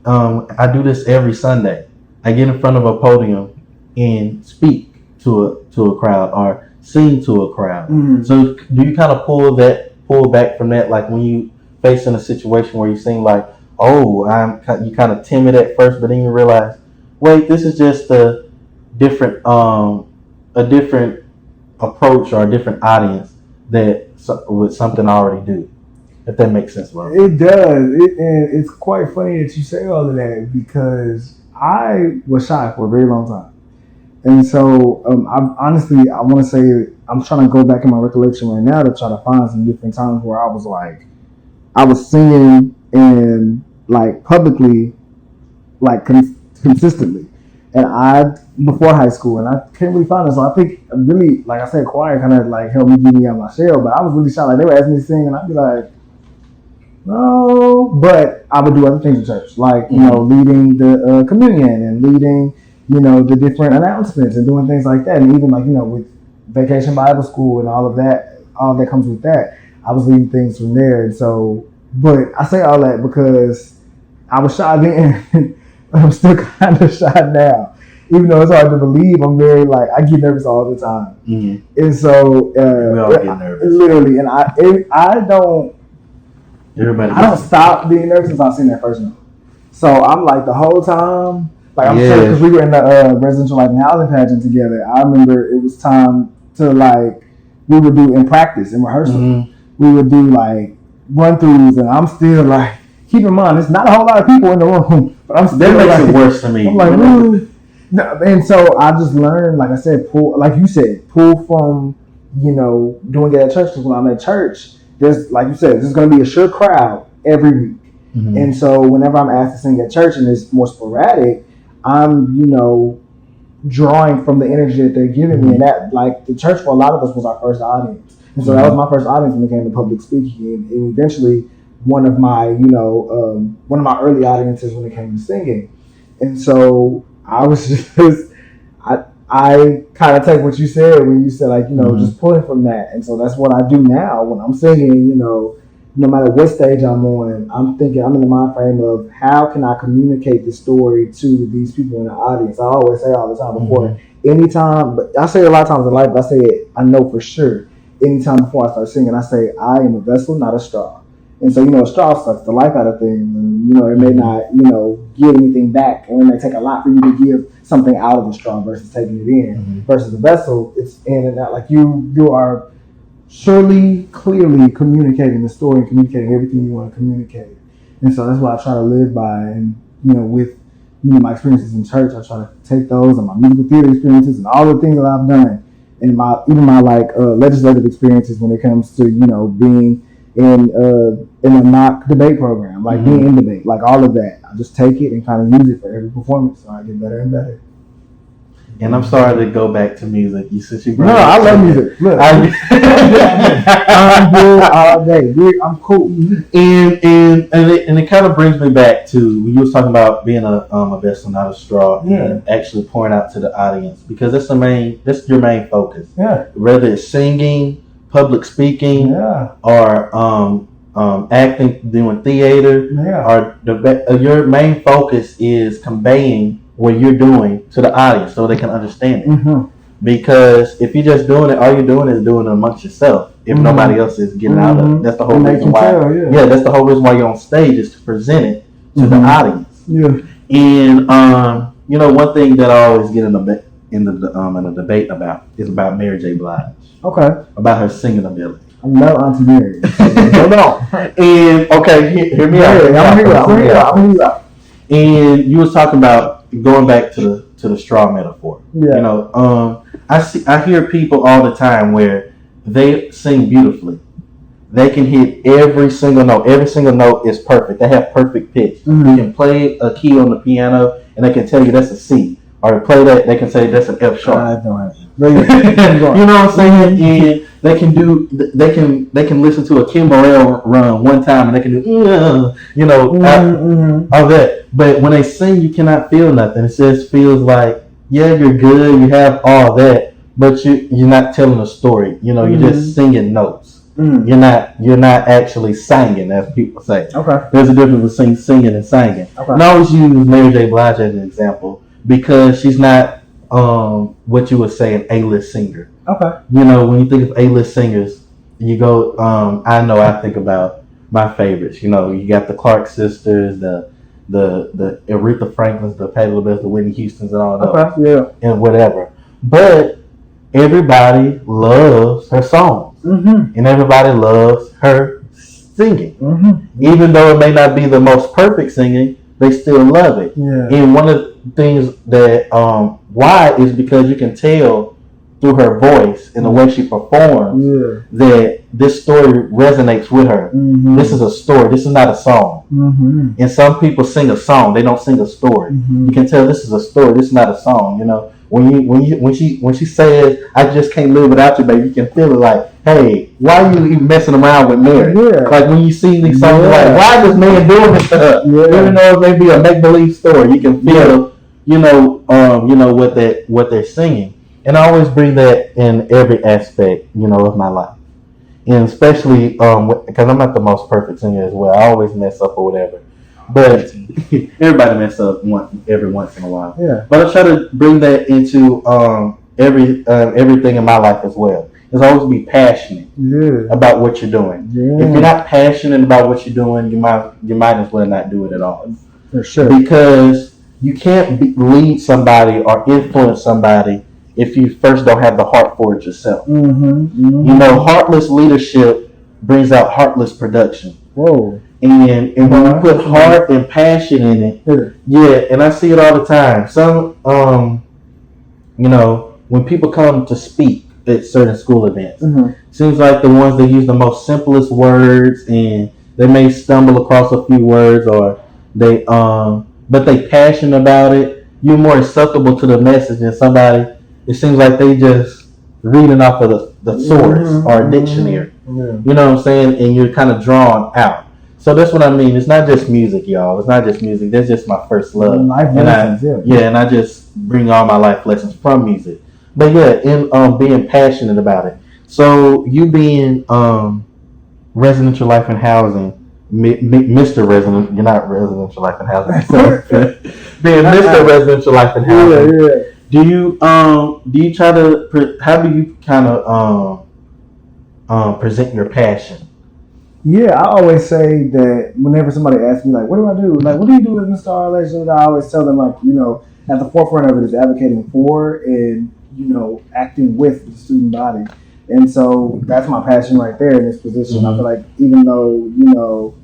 [SPEAKER 3] I do this every Sunday. I get in front of a podium and speak to a crowd or sing to a crowd. So do you kind of pull back from that, like when you face in a situation where you seem like, oh, you kind of timid at first, but then you realize, wait, this is just a different approach or a different audience that with something I already do. If that makes sense, bro.
[SPEAKER 2] It does. And it's quite funny that you say all of that because I was shy for a very long time. And so I want to say, I'm trying to go back in my recollection right now to try to find some different times where I was singing and like publicly, like consistently. And before high school, and I can't really find it. So I think really, like I said, choir kind of like helped me get me out of my shell. But I was really shy. Like they were asking me to sing, and I'd be like, no. But I would do other things in church, like you know, leading the communion and leading, you know, the different announcements and doing things like that. And even like, you know, with Vacation Bible School and all that comes with that. I was leading things from there. And so, but I say all that because I was shy then. I'm still kind of shy now. Even though it's hard to believe, I'm very I get nervous all the time. And so,
[SPEAKER 3] we all get nervous.
[SPEAKER 2] Literally, and I don't stop being nervous since I seen that first note. So I'm like the whole time, like I'm sure because we were in the residential life and housing pageant together. I remember it was time to we would do in practice in rehearsal. We would do run throughs, and I'm still keep in mind, there's not a whole lot of people in the room, but I'm still
[SPEAKER 3] that makes it worse to me.
[SPEAKER 2] I'm like, ooh. No, and so I just learned, like I said, pull from, you know, doing it at church. Because when I'm at church, there's, like you said, there's going to be a sure crowd every week. And so whenever I'm asked to sing at church and it's more sporadic, I'm, you know, drawing from the energy that they're giving me. And that, the church for a lot of us was our first audience. And so that was my first audience when it came to public speaking. And eventually one of my early audiences when it came to singing. And so I was just, I kind of take what you said when you said, just pulling from that. And so that's what I do now when I'm singing, you know, no matter what stage I'm on, I'm thinking, I'm in the mind frame of how can I communicate the story to these people in the audience. I always say all the time before, anytime, but I say it a lot of times in life, but I say it, I know for sure, anytime before I start singing, I say, I am a vessel, not a straw. And so, you know, a straw sucks the life out of things. And, you know, it may not, you know, give anything back. Or it may take a lot for you to give something out of the straw versus taking it in. Versus the vessel, it's in and out. Like you are surely, clearly communicating the story and communicating everything you want to communicate. And so that's what I try to live by. And, you know, with my experiences in church. I try to take those and my musical theater experiences and all the things that I've done, and my legislative experiences when it comes to being in a mock debate program, like being in debate, like all of that. I just take it and kind of use it for every performance, so I get better and better.
[SPEAKER 3] And I'm sorry to go back to music.
[SPEAKER 2] No, I love music. Look, I'm good all day. I'm cool.
[SPEAKER 3] And it kind of brings me back to when you was talking about being a vessel, not a straw, and actually pouring out to the audience, because that's your main focus.
[SPEAKER 2] Yeah.
[SPEAKER 3] Whether it's singing, public speaking, or acting, doing theater, or your main focus is conveying what you're doing to the audience so they can understand it.
[SPEAKER 2] Mm-hmm.
[SPEAKER 3] Because if you're just doing it, all you're doing is doing it amongst yourself. If nobody else is getting out of it, that's the whole reason why. That's the whole reason why you're on stage, is to present it to the audience.
[SPEAKER 2] Yeah.
[SPEAKER 3] And one thing that I always get in a debate about is about Mary J. Blige.
[SPEAKER 2] Okay.
[SPEAKER 3] About her singing ability.
[SPEAKER 2] I love Auntie Mary. Hold on.
[SPEAKER 3] And hear me out.
[SPEAKER 2] I'm here out.
[SPEAKER 3] And you was talking about going back to the straw metaphor.
[SPEAKER 2] Yeah.
[SPEAKER 3] I hear people all the time where they sing beautifully. They can hit every single note. Every single note is perfect. They have perfect pitch.
[SPEAKER 2] Mm-hmm.
[SPEAKER 3] You can play a key on the piano and they can tell you that's a C. Or play that, they can say that's an F sharp.
[SPEAKER 2] You know
[SPEAKER 3] what I'm saying? And they can listen to a Kim Burrell run one time and they can do all that. But when they sing, you cannot feel nothing. It just feels like, yeah, you're good, you have all that, but you're not telling a story. You're just singing notes. You're not actually singing, as people say.
[SPEAKER 2] Okay.
[SPEAKER 3] There's a difference between singing and singing.
[SPEAKER 2] Okay.
[SPEAKER 3] And I always use Mary J. Blige as an example because she's not what you would say an A-list singer.
[SPEAKER 2] Okay.
[SPEAKER 3] When you think of A-list singers, you go. I think about my favorites. You got the Clark sisters, the Aretha Franklins, the Patti LaBelle, the Whitney Houstons, and all those.
[SPEAKER 2] Okay. Yeah.
[SPEAKER 3] And whatever. But everybody loves her songs, and everybody loves her singing.
[SPEAKER 2] Mm-hmm.
[SPEAKER 3] Even though it may not be the most perfect singing, they still love it.
[SPEAKER 2] Yeah.
[SPEAKER 3] And one of the things that why is because you can tell through her voice and the way she performs that this story resonates with her.
[SPEAKER 2] Mm-hmm.
[SPEAKER 3] This is a story. This is not a song.
[SPEAKER 2] Mm-hmm.
[SPEAKER 3] And some people sing a song. They don't sing a story.
[SPEAKER 2] Mm-hmm.
[SPEAKER 3] You can tell this is a story. This is not a song. When she says, "I just can't live without you, baby," you can feel it like, hey, why are you even messing around with Mary?
[SPEAKER 2] Yeah.
[SPEAKER 3] Like when you see these songs, like, why is this man doing this to her?
[SPEAKER 2] Yeah.
[SPEAKER 3] Even though it may be a make-believe story, you can feel, what they're singing. And I always bring that in every aspect, of my life. And especially because I'm not the most perfect singer as well. I always mess up or whatever. But everybody mess up every once in a while.
[SPEAKER 2] Yeah.
[SPEAKER 3] But I try to bring that into everything in my life as well. Is always be passionate about what you're doing. Yeah. If you're not passionate about what you're doing, you might as well not do it at all.
[SPEAKER 2] For sure.
[SPEAKER 3] Because you can't lead somebody or influence somebody if you first don't have the heart for it yourself.
[SPEAKER 2] Mm-hmm. Mm-hmm.
[SPEAKER 3] Heartless leadership brings out heartless production.
[SPEAKER 2] Whoa.
[SPEAKER 3] And when you put heart and passion in it, and I see it all the time. Some, when people come to speak at certain school events, seems like the ones that use the most simplest words, and they may stumble across a few words, or they, but they passionate about it. You're more acceptable to the message than somebody. It seems like they just reading off of the source or a dictionary. Yeah. You know what I'm saying? And you're kind of drawn out. So that's what I mean. It's not just music, y'all. It's not just music. That's just my first love. And I just bring all my life lessons from music. But in being passionate about it. So you being residential life and housing, Mr. Resident, you're not residential life and housing. Being Mr. Residential life and housing.
[SPEAKER 2] Yeah.
[SPEAKER 3] Do you try to, how do you kind of present your passion?
[SPEAKER 2] Yeah, I always say that whenever somebody asks me, like, what do I do? Like, what do you do with Mr. Relations? I always tell them, like, at the forefront of it is advocating for and, acting with the student body. And so that's my passion right there in this position. I feel like even though,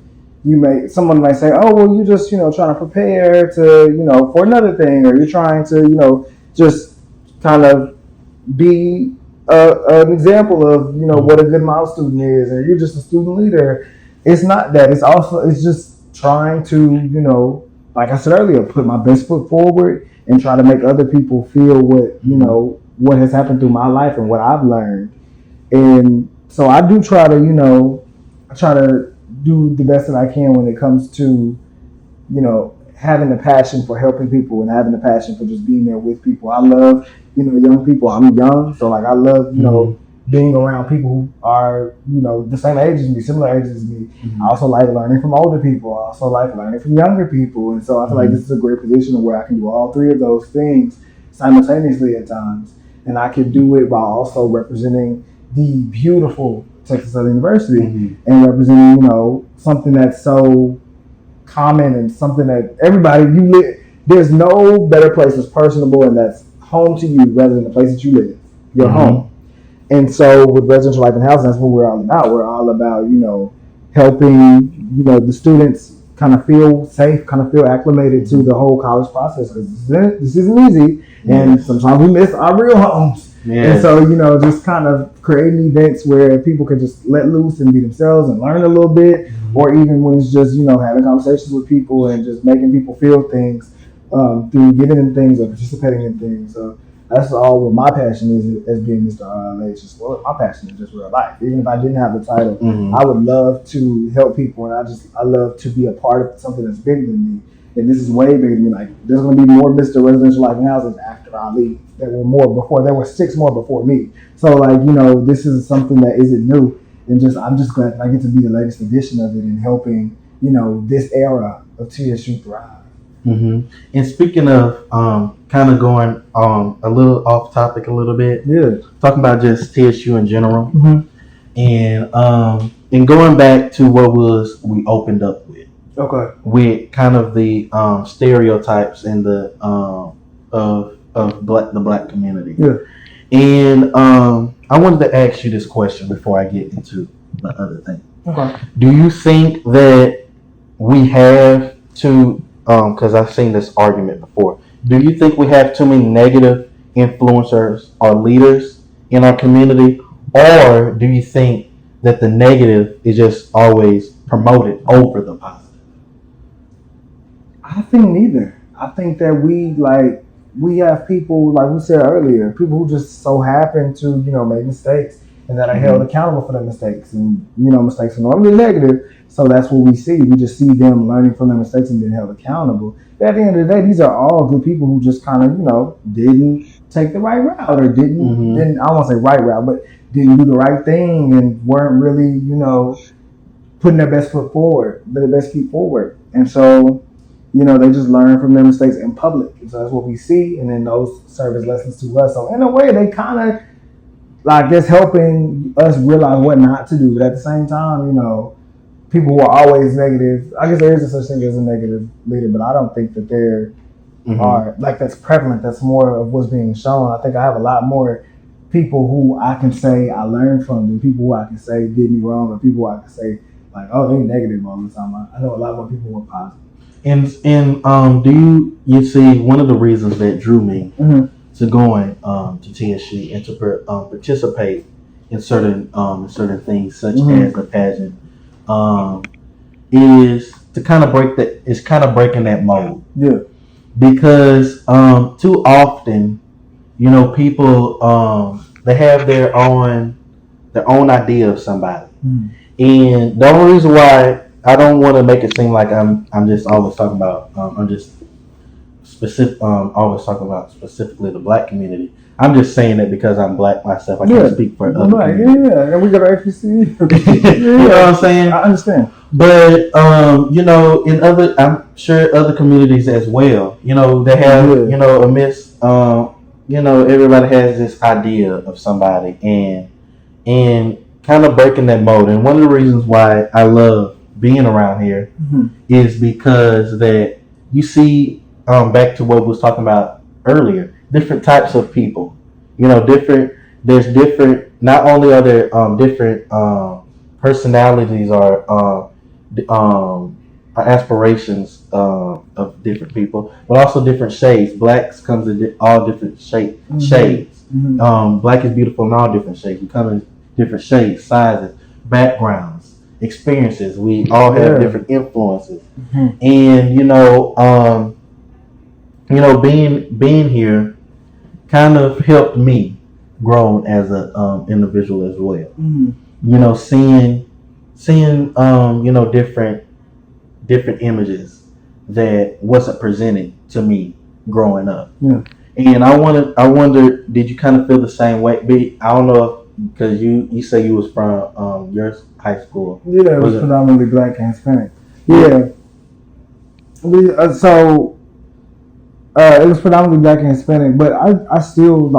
[SPEAKER 2] someone might say, oh, well, you're just, trying to prepare to, for another thing, or you're trying to, just kind of be an example of, what a good model student is, or you're just a student leader. It's not that. It's just trying to, like I said earlier, put my best foot forward and try to make other people feel what has happened through my life and what I've learned. And so I do try to, I try to do the best that I can when it comes to, having a passion for helping people and having a passion for just being there with people. I love, young people. I'm young, so like I love, being around people who are, the same age as me, similar ages as me. I also like learning from older people. I also like learning from younger people. And so I feel like this is a great position where I can do all three of those things simultaneously at times. And I can do it while also representing the beautiful Texas Southern University and representing, something that's so common and something that everybody there's no better place that's personable and that's home to you rather than the place that you live, your home. And so with residential life and housing, that's what we're all about. We're all about, helping, the students kind of feel safe, kind of feel acclimated to the whole college process, because this isn't easy, and sometimes we miss our real homes. And so, just kind of creating events where people can just let loose and be themselves and learn a little bit, or even when it's just, having conversations with people and just making people feel things through giving them things or participating in things. So that's all what my passion is as being Mr. RLH. Just my passion is just real life. Even if I didn't have the title, I would love to help people, and I love to be a part of something that's bigger than me. And this is way bigger than me. Like, there's going to be more Mr. Residential Life and Housing after I leave. There were more before. There were 6 more before me. So, like, this is something that isn't new. And I'm just glad that I get to be the latest edition of it and helping, this era of TSU thrive.
[SPEAKER 3] And speaking of kind of going a little off topic a little bit, talking about just TSU in general, and going back to what we opened up with.
[SPEAKER 2] Okay.
[SPEAKER 3] With kind of the stereotypes and the of the black community. And I wanted to ask you this question before I get into the other thing.
[SPEAKER 2] Okay.
[SPEAKER 3] Do you think that we have to, because I've seen this argument before, do you think we have too many negative influencers or leaders in our community, or do you think that the negative is just always promoted over the positive?
[SPEAKER 2] I think neither. I think that we have people, like we said earlier, people who just so happen to, make mistakes and that are held accountable for their mistakes. And, mistakes are normally negative, so that's what we see. We just see them learning from their mistakes and being held accountable. But at the end of the day, these are all good people who just kind of, didn't take the right route, or didn't, I won't say right route, but didn't do the right thing and weren't really, putting their best foot forward, their best feet forward. And so, they just learn from their mistakes in public. And so that's what we see, and then those serve as lessons to us. So in a way, they kind of, I guess, helping us realize what not to do. But at the same time, people who are always negative, I guess there is a such thing as a negative leader, but I don't think that there are, that's prevalent. That's more of what's being shown. I think I have a lot more people who I can say I learned from than people who I can say did me wrong, or people who I can say, oh, they're negative all the time. I know a lot more people who are positive.
[SPEAKER 3] And do you see one of the reasons that drew me to going to TSU and to participate in certain things such as the pageant is to kind of breaking that mold.
[SPEAKER 2] Yeah.
[SPEAKER 3] Because too often, people they have their own idea of somebody, and the only reason why I don't want to make it seem like I'm just always talking about I'm just specific always talking about specifically the black community. I'm just saying that because I'm black myself. I can't speak for other communities.
[SPEAKER 2] And we got to actually see.
[SPEAKER 3] You know what I'm saying?
[SPEAKER 2] I understand.
[SPEAKER 3] But in other, I'm sure other communities as well. They have a miss. Everybody has this idea of somebody, and kind of breaking that mold. And one of the reasons why I love being around here is because that you see, back to what we was talking about earlier, different types of people. There's different. Not only are there different personalities or aspirations of different people, but also different shades. Blacks comes in all different shades. Black is beautiful in all different shades. We come in different shades, sizes, backgrounds, experiences. We all have different influences, and being here kind of helped me grow as a individual as well. Seeing different images that wasn't presented to me growing up. And I wonder, did you kind of feel the same way? I don't know because you say you was from your high school.
[SPEAKER 2] Yeah, it was predominantly black and Hispanic. Yeah. So it was predominantly black and Hispanic, but I still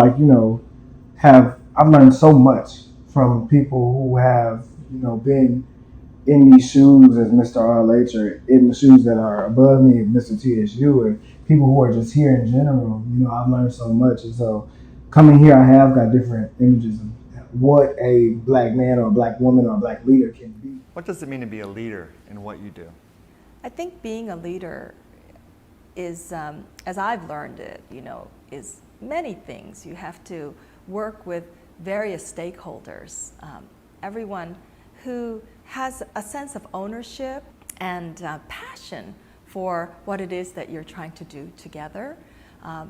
[SPEAKER 2] I've learned so much from people who have been in these shoes as Mr. RLH, or in the shoes that are above me, Mr. TSU, and people who are just here in general. I've learned so much, and so coming here, I have got different images of what a black man or a black woman or a black leader can be.
[SPEAKER 4] What does it mean to be a leader in what you do?
[SPEAKER 5] I think being a leader is, as I've learned it, is many things. You have to work with various stakeholders, everyone who has a sense of ownership and passion for what it is that you're trying to do together.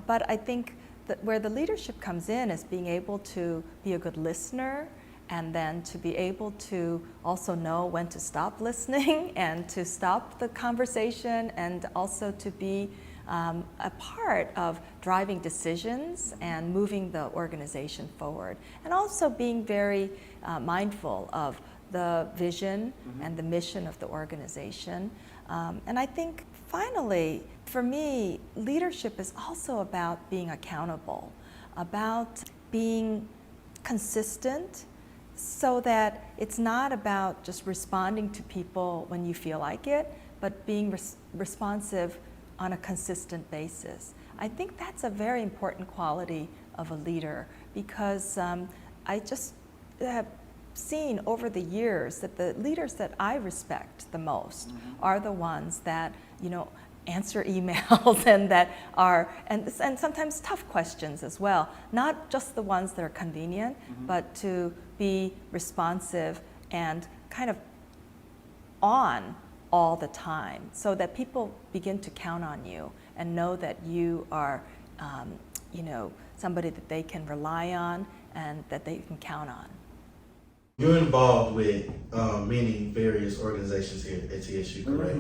[SPEAKER 5] But I think that where the leadership comes in is being able to be a good listener, and then to be able to also know when to stop listening and to stop the conversation, and also to be a part of driving decisions and moving the organization forward. And also being very mindful of the vision and the mission of the organization. And I think finally, for me, leadership is also about being accountable, about being consistent, so that it's not about just responding to people when you feel like it, but being responsive on a consistent basis. I think that's a very important quality of a leader, because I just have seen over the years that the leaders that I respect the most are the ones that answer emails and that are and sometimes tough questions as well, not just the ones that are convenient, but to be responsive and kind of on all the time, so that people begin to count on you and know that you are somebody that they can rely on and that they can count on.
[SPEAKER 3] You're involved with many various organizations here at TSU, correct?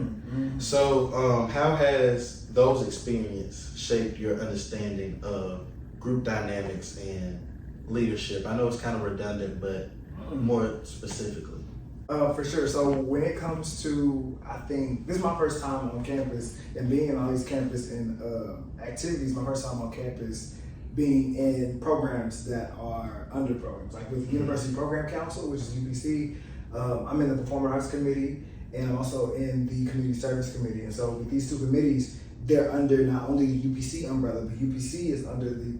[SPEAKER 3] So how has those experiences shaped your understanding of group dynamics and leadership? I know it's kind of redundant, but more specifically.
[SPEAKER 2] For sure. So when it comes to, I think this is my first time on campus, and being in all these campus and activities, my first time on campus being in programs that are under programs, like with University Program Council, which is UPC. I'm in the Performing Arts Committee, and I'm also in the Community Service Committee. And so with these two committees, they're under not only the UPC umbrella, but UPC is under the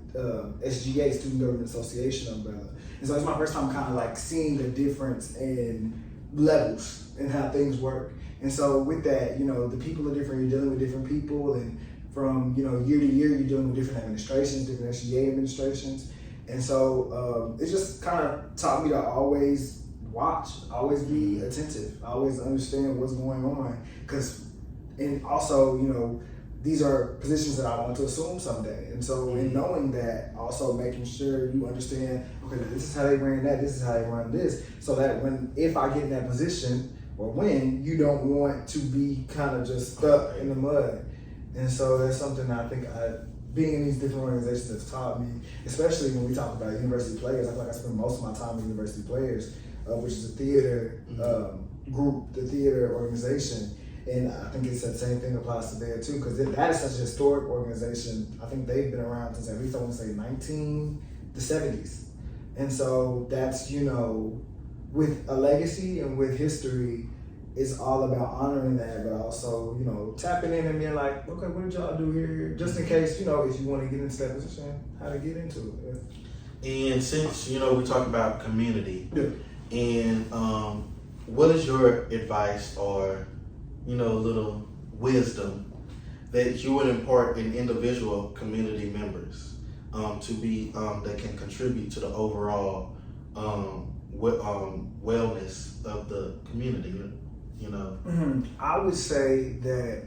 [SPEAKER 2] SGA, Student Government Association umbrella. And so it's my first time kind of like seeing the difference in levels and how things work. And so with that, the people are different, you're dealing with different people, and from year to year, you're dealing with different administrations, different SGA administrations. And so it just kind of taught me to always watch, always be attentive, always understand what's going on. And also, these are positions that I want to assume someday. And so in knowing that, also making sure you understand, okay, this is how they ran that, this is how they run this, so that if I get in that position, or when, you don't want to be kind of just stuck in the mud. And so that's something I think being in these different organizations has taught me, especially when we talk about university players. I feel like I spend most of my time with university players, which is a theater group, the theater organization. And I think it's the same thing applies to there too, because that is such a historic organization. I think they've been around since at least I want to say the 70s. And so that's, with a legacy and with history, it's all about honoring that, but also, tapping in and being like, okay, what did y'all do here? Just in case, if you want to get into that position, how to get into it.
[SPEAKER 3] Yeah. And since, we talk about community, and what is your advice or
[SPEAKER 1] little wisdom that you would impart in individual community members to be that can contribute to the overall wellness of the community?
[SPEAKER 2] I would say that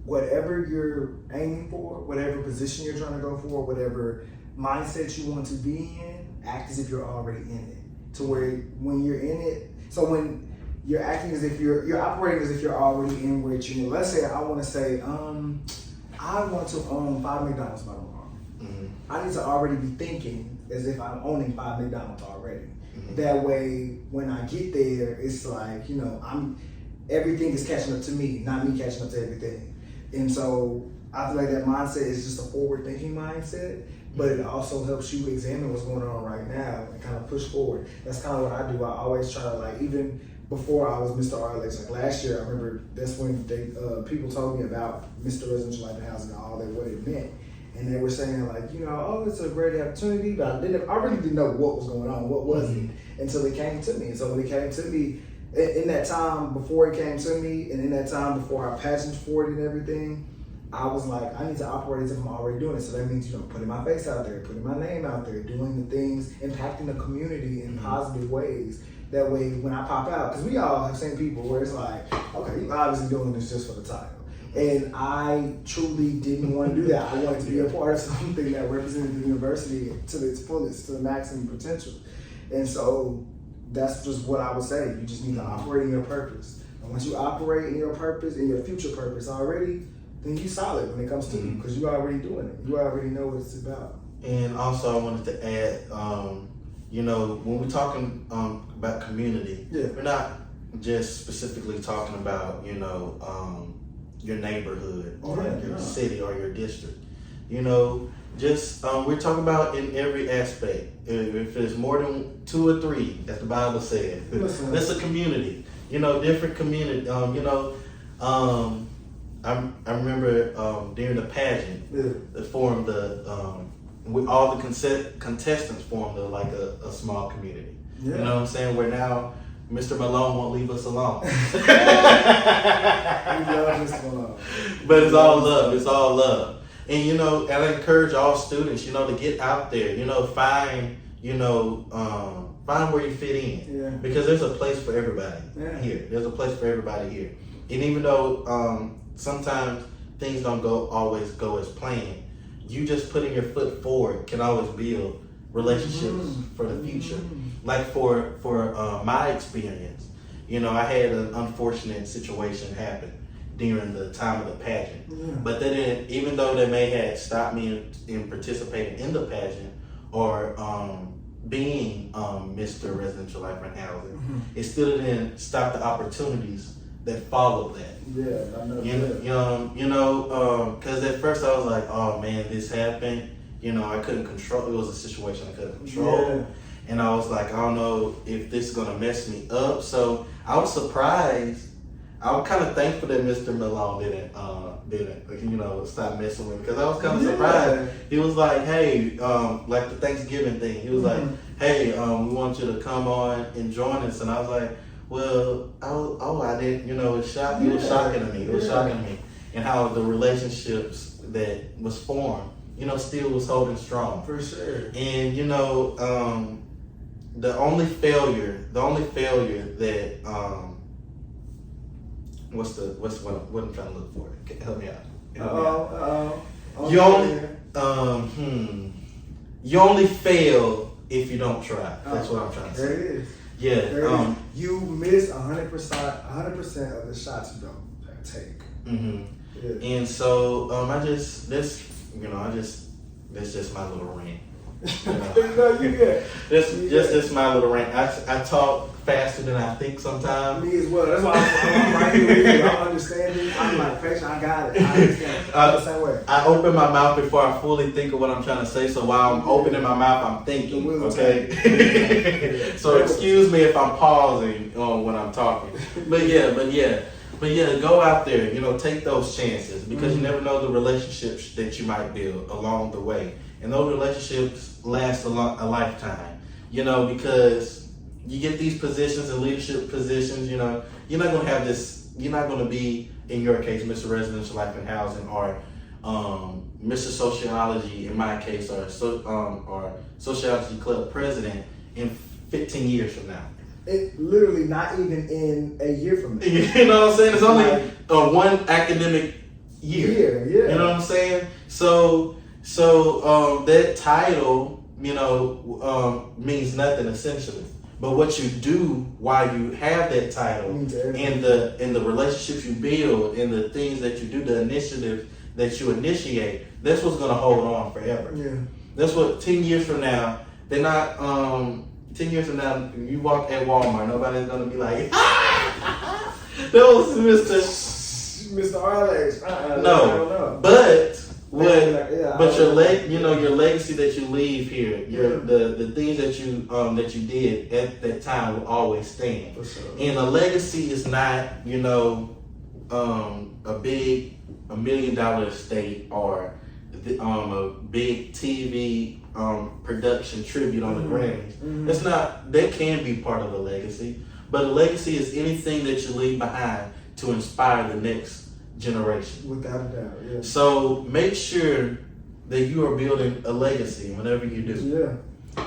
[SPEAKER 2] whatever you're aiming for, whatever position you're trying to go for, whatever mindset you want to be in, act as if you're already in it. To where when you're in it, so when you're acting as if you're operating as if you're already in where you're in. Let's say I want to say, I want to own 5 McDonald's by tomorrow. I need to already be thinking as if I'm owning 5 McDonald's already. That way, when I get there, it's like, everything is catching up to me, not me catching up to everything. And so I feel like that mindset is just a forward-thinking mindset, but it also helps you examine what's going on right now and kind of push forward. That's kind of what I do. I always try to, even before I was Mr. Arledge, last year, I remember that's when people told me about Mr. Residential Life and Housing and all that, what it meant. And they were saying it's a great opportunity, but I really didn't know what was going on, what was it, until it came to me. And so when it came to me, in that time before it came to me, and in that time before I passioned for it and everything, I was like, I need to operate as if I'm already doing it. So that means, putting my face out there, putting my name out there, doing the things, impacting the community in positive ways. That way, when I pop out, because we all have seen people where it's like, okay, you're obviously doing this just for the title. And I truly didn't want to do that. I wanted to be a part of something that represented the university to its fullest, to the maximum potential. And so that's just what I would say. You just need to operate in your purpose. And once you operate in your purpose, in your future purpose already, then you're solid when it comes to you, because you're already doing it. You already know what it's about.
[SPEAKER 1] And also I wanted to add, when we're talking about community, we're not just specifically talking about, your neighborhood or your city or your district. We're talking about in every aspect. If there's more than 2 or 3, as the Bible says, it's a community. Different community. I remember during the pageant, they formed all the contestants formed a small community. You know what I'm saying? Where now Mr. Malone won't leave us alone.
[SPEAKER 2] We love Mr. Malone.
[SPEAKER 1] But it's all love. It's all love. And I encourage all students, to get out there. Find where you fit in.
[SPEAKER 2] Yeah.
[SPEAKER 1] Because there's a place for everybody here. There's a place for everybody here. And even though sometimes things don't always go as planned, you just putting your foot forward can always build relationships for the future. Like for my experience, I had an unfortunate situation happen during the time of the pageant. But that didn't, even though they may have stopped me in participating in the pageant or being Mr. Residential Life and Housing, it still didn't stop the opportunities that followed that.
[SPEAKER 2] Yeah, I know.
[SPEAKER 1] Because at first I was like, oh man, this happened. I couldn't control. It was a situation I couldn't control.
[SPEAKER 2] Yeah.
[SPEAKER 1] And I was like, I don't know if this is gonna mess me up. So I was surprised. I was kind of thankful that Mr. Malone didn't stop messing with me, because I was kind of surprised. He was like, hey, like the Thanksgiving thing. He was like, hey, we want you to come on and join us. And I was like, well, I didn't. It was shocking. It was shocking to me. It was shocking to me, and how the relationships that was formed, still was holding strong.
[SPEAKER 2] For sure.
[SPEAKER 1] And the only failure that what I'm trying to look for? Help me out. You only fail if you don't try. That's what I'm trying to say.
[SPEAKER 2] There it is.
[SPEAKER 1] Yeah.
[SPEAKER 2] You miss 100% of the shots you don't take. Yeah.
[SPEAKER 1] And so that's just my little rant. That's my little rant. I talk faster than I think sometimes.
[SPEAKER 2] Me as well. That's why I'm right here with you. I'm understanding. I'm like, patient. I got it. I understand. I'm the same way.
[SPEAKER 1] I open my mouth before I fully think of what I'm trying to say. So while I'm opening my mouth, I'm thinking. Okay. So excuse me if I'm pausing when I'm talking. But yeah, go out there. Take those chances, because you never know the relationships that you might build along the way, and those relationships last a lifetime. Because you get these positions and leadership positions. You're not gonna have this. You're not gonna be in your case, Mr. Residential Life and Housing, or Mr. Sociology, in my case, or Sociology Club president in 15 years from now.
[SPEAKER 2] It literally not even in a year from now.
[SPEAKER 1] You know what I'm saying? It's only one academic year.
[SPEAKER 2] Yeah.
[SPEAKER 1] You know what I'm saying? So that title, means nothing essentially. But what you do while you have that title, and the relationships you build, and the things that you do, the initiatives that you initiate, that's what's gonna hold on forever.
[SPEAKER 2] Yeah.
[SPEAKER 1] That's what 10 years from now, they're not 10 years from now, you walk at Walmart, nobody's gonna be like, that was
[SPEAKER 2] Mr. Alex.
[SPEAKER 1] No. But your legacy that you leave here, the things that you did at that time will always stand.
[SPEAKER 2] For sure.
[SPEAKER 1] And a legacy is not, a $1 million estate or a big TV production tribute on the Grammys. That's not. That can be part of a legacy, but a legacy is anything that you leave behind to inspire the next generation.
[SPEAKER 2] Without a doubt, yeah.
[SPEAKER 1] So make sure that you are building a legacy whenever you do.
[SPEAKER 2] Yeah.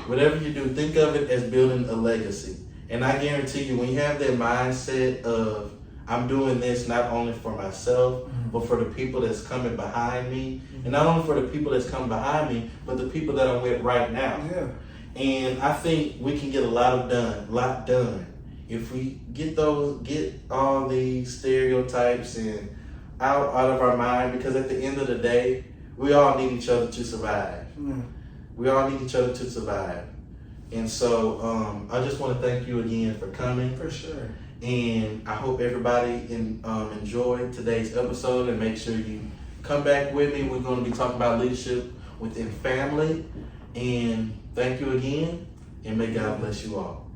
[SPEAKER 1] Whatever you do, think of it as building a legacy. And I guarantee you, when you have that mindset of, I'm doing this not only for myself, but for the people that's coming behind me. And not only for the people that's coming behind me, but the people that I'm with right now.
[SPEAKER 2] Yeah.
[SPEAKER 1] And I think we can get a lot done if we get all these stereotypes and out of our mind, because at the end of the day, we all need each other to survive. We all need each other to survive. And so I just want to thank you again for coming.
[SPEAKER 2] For sure.
[SPEAKER 1] And I hope everybody enjoyed today's episode, and make sure you come back with me. We're going to be talking about leadership within family. And thank you again, and may God bless you all.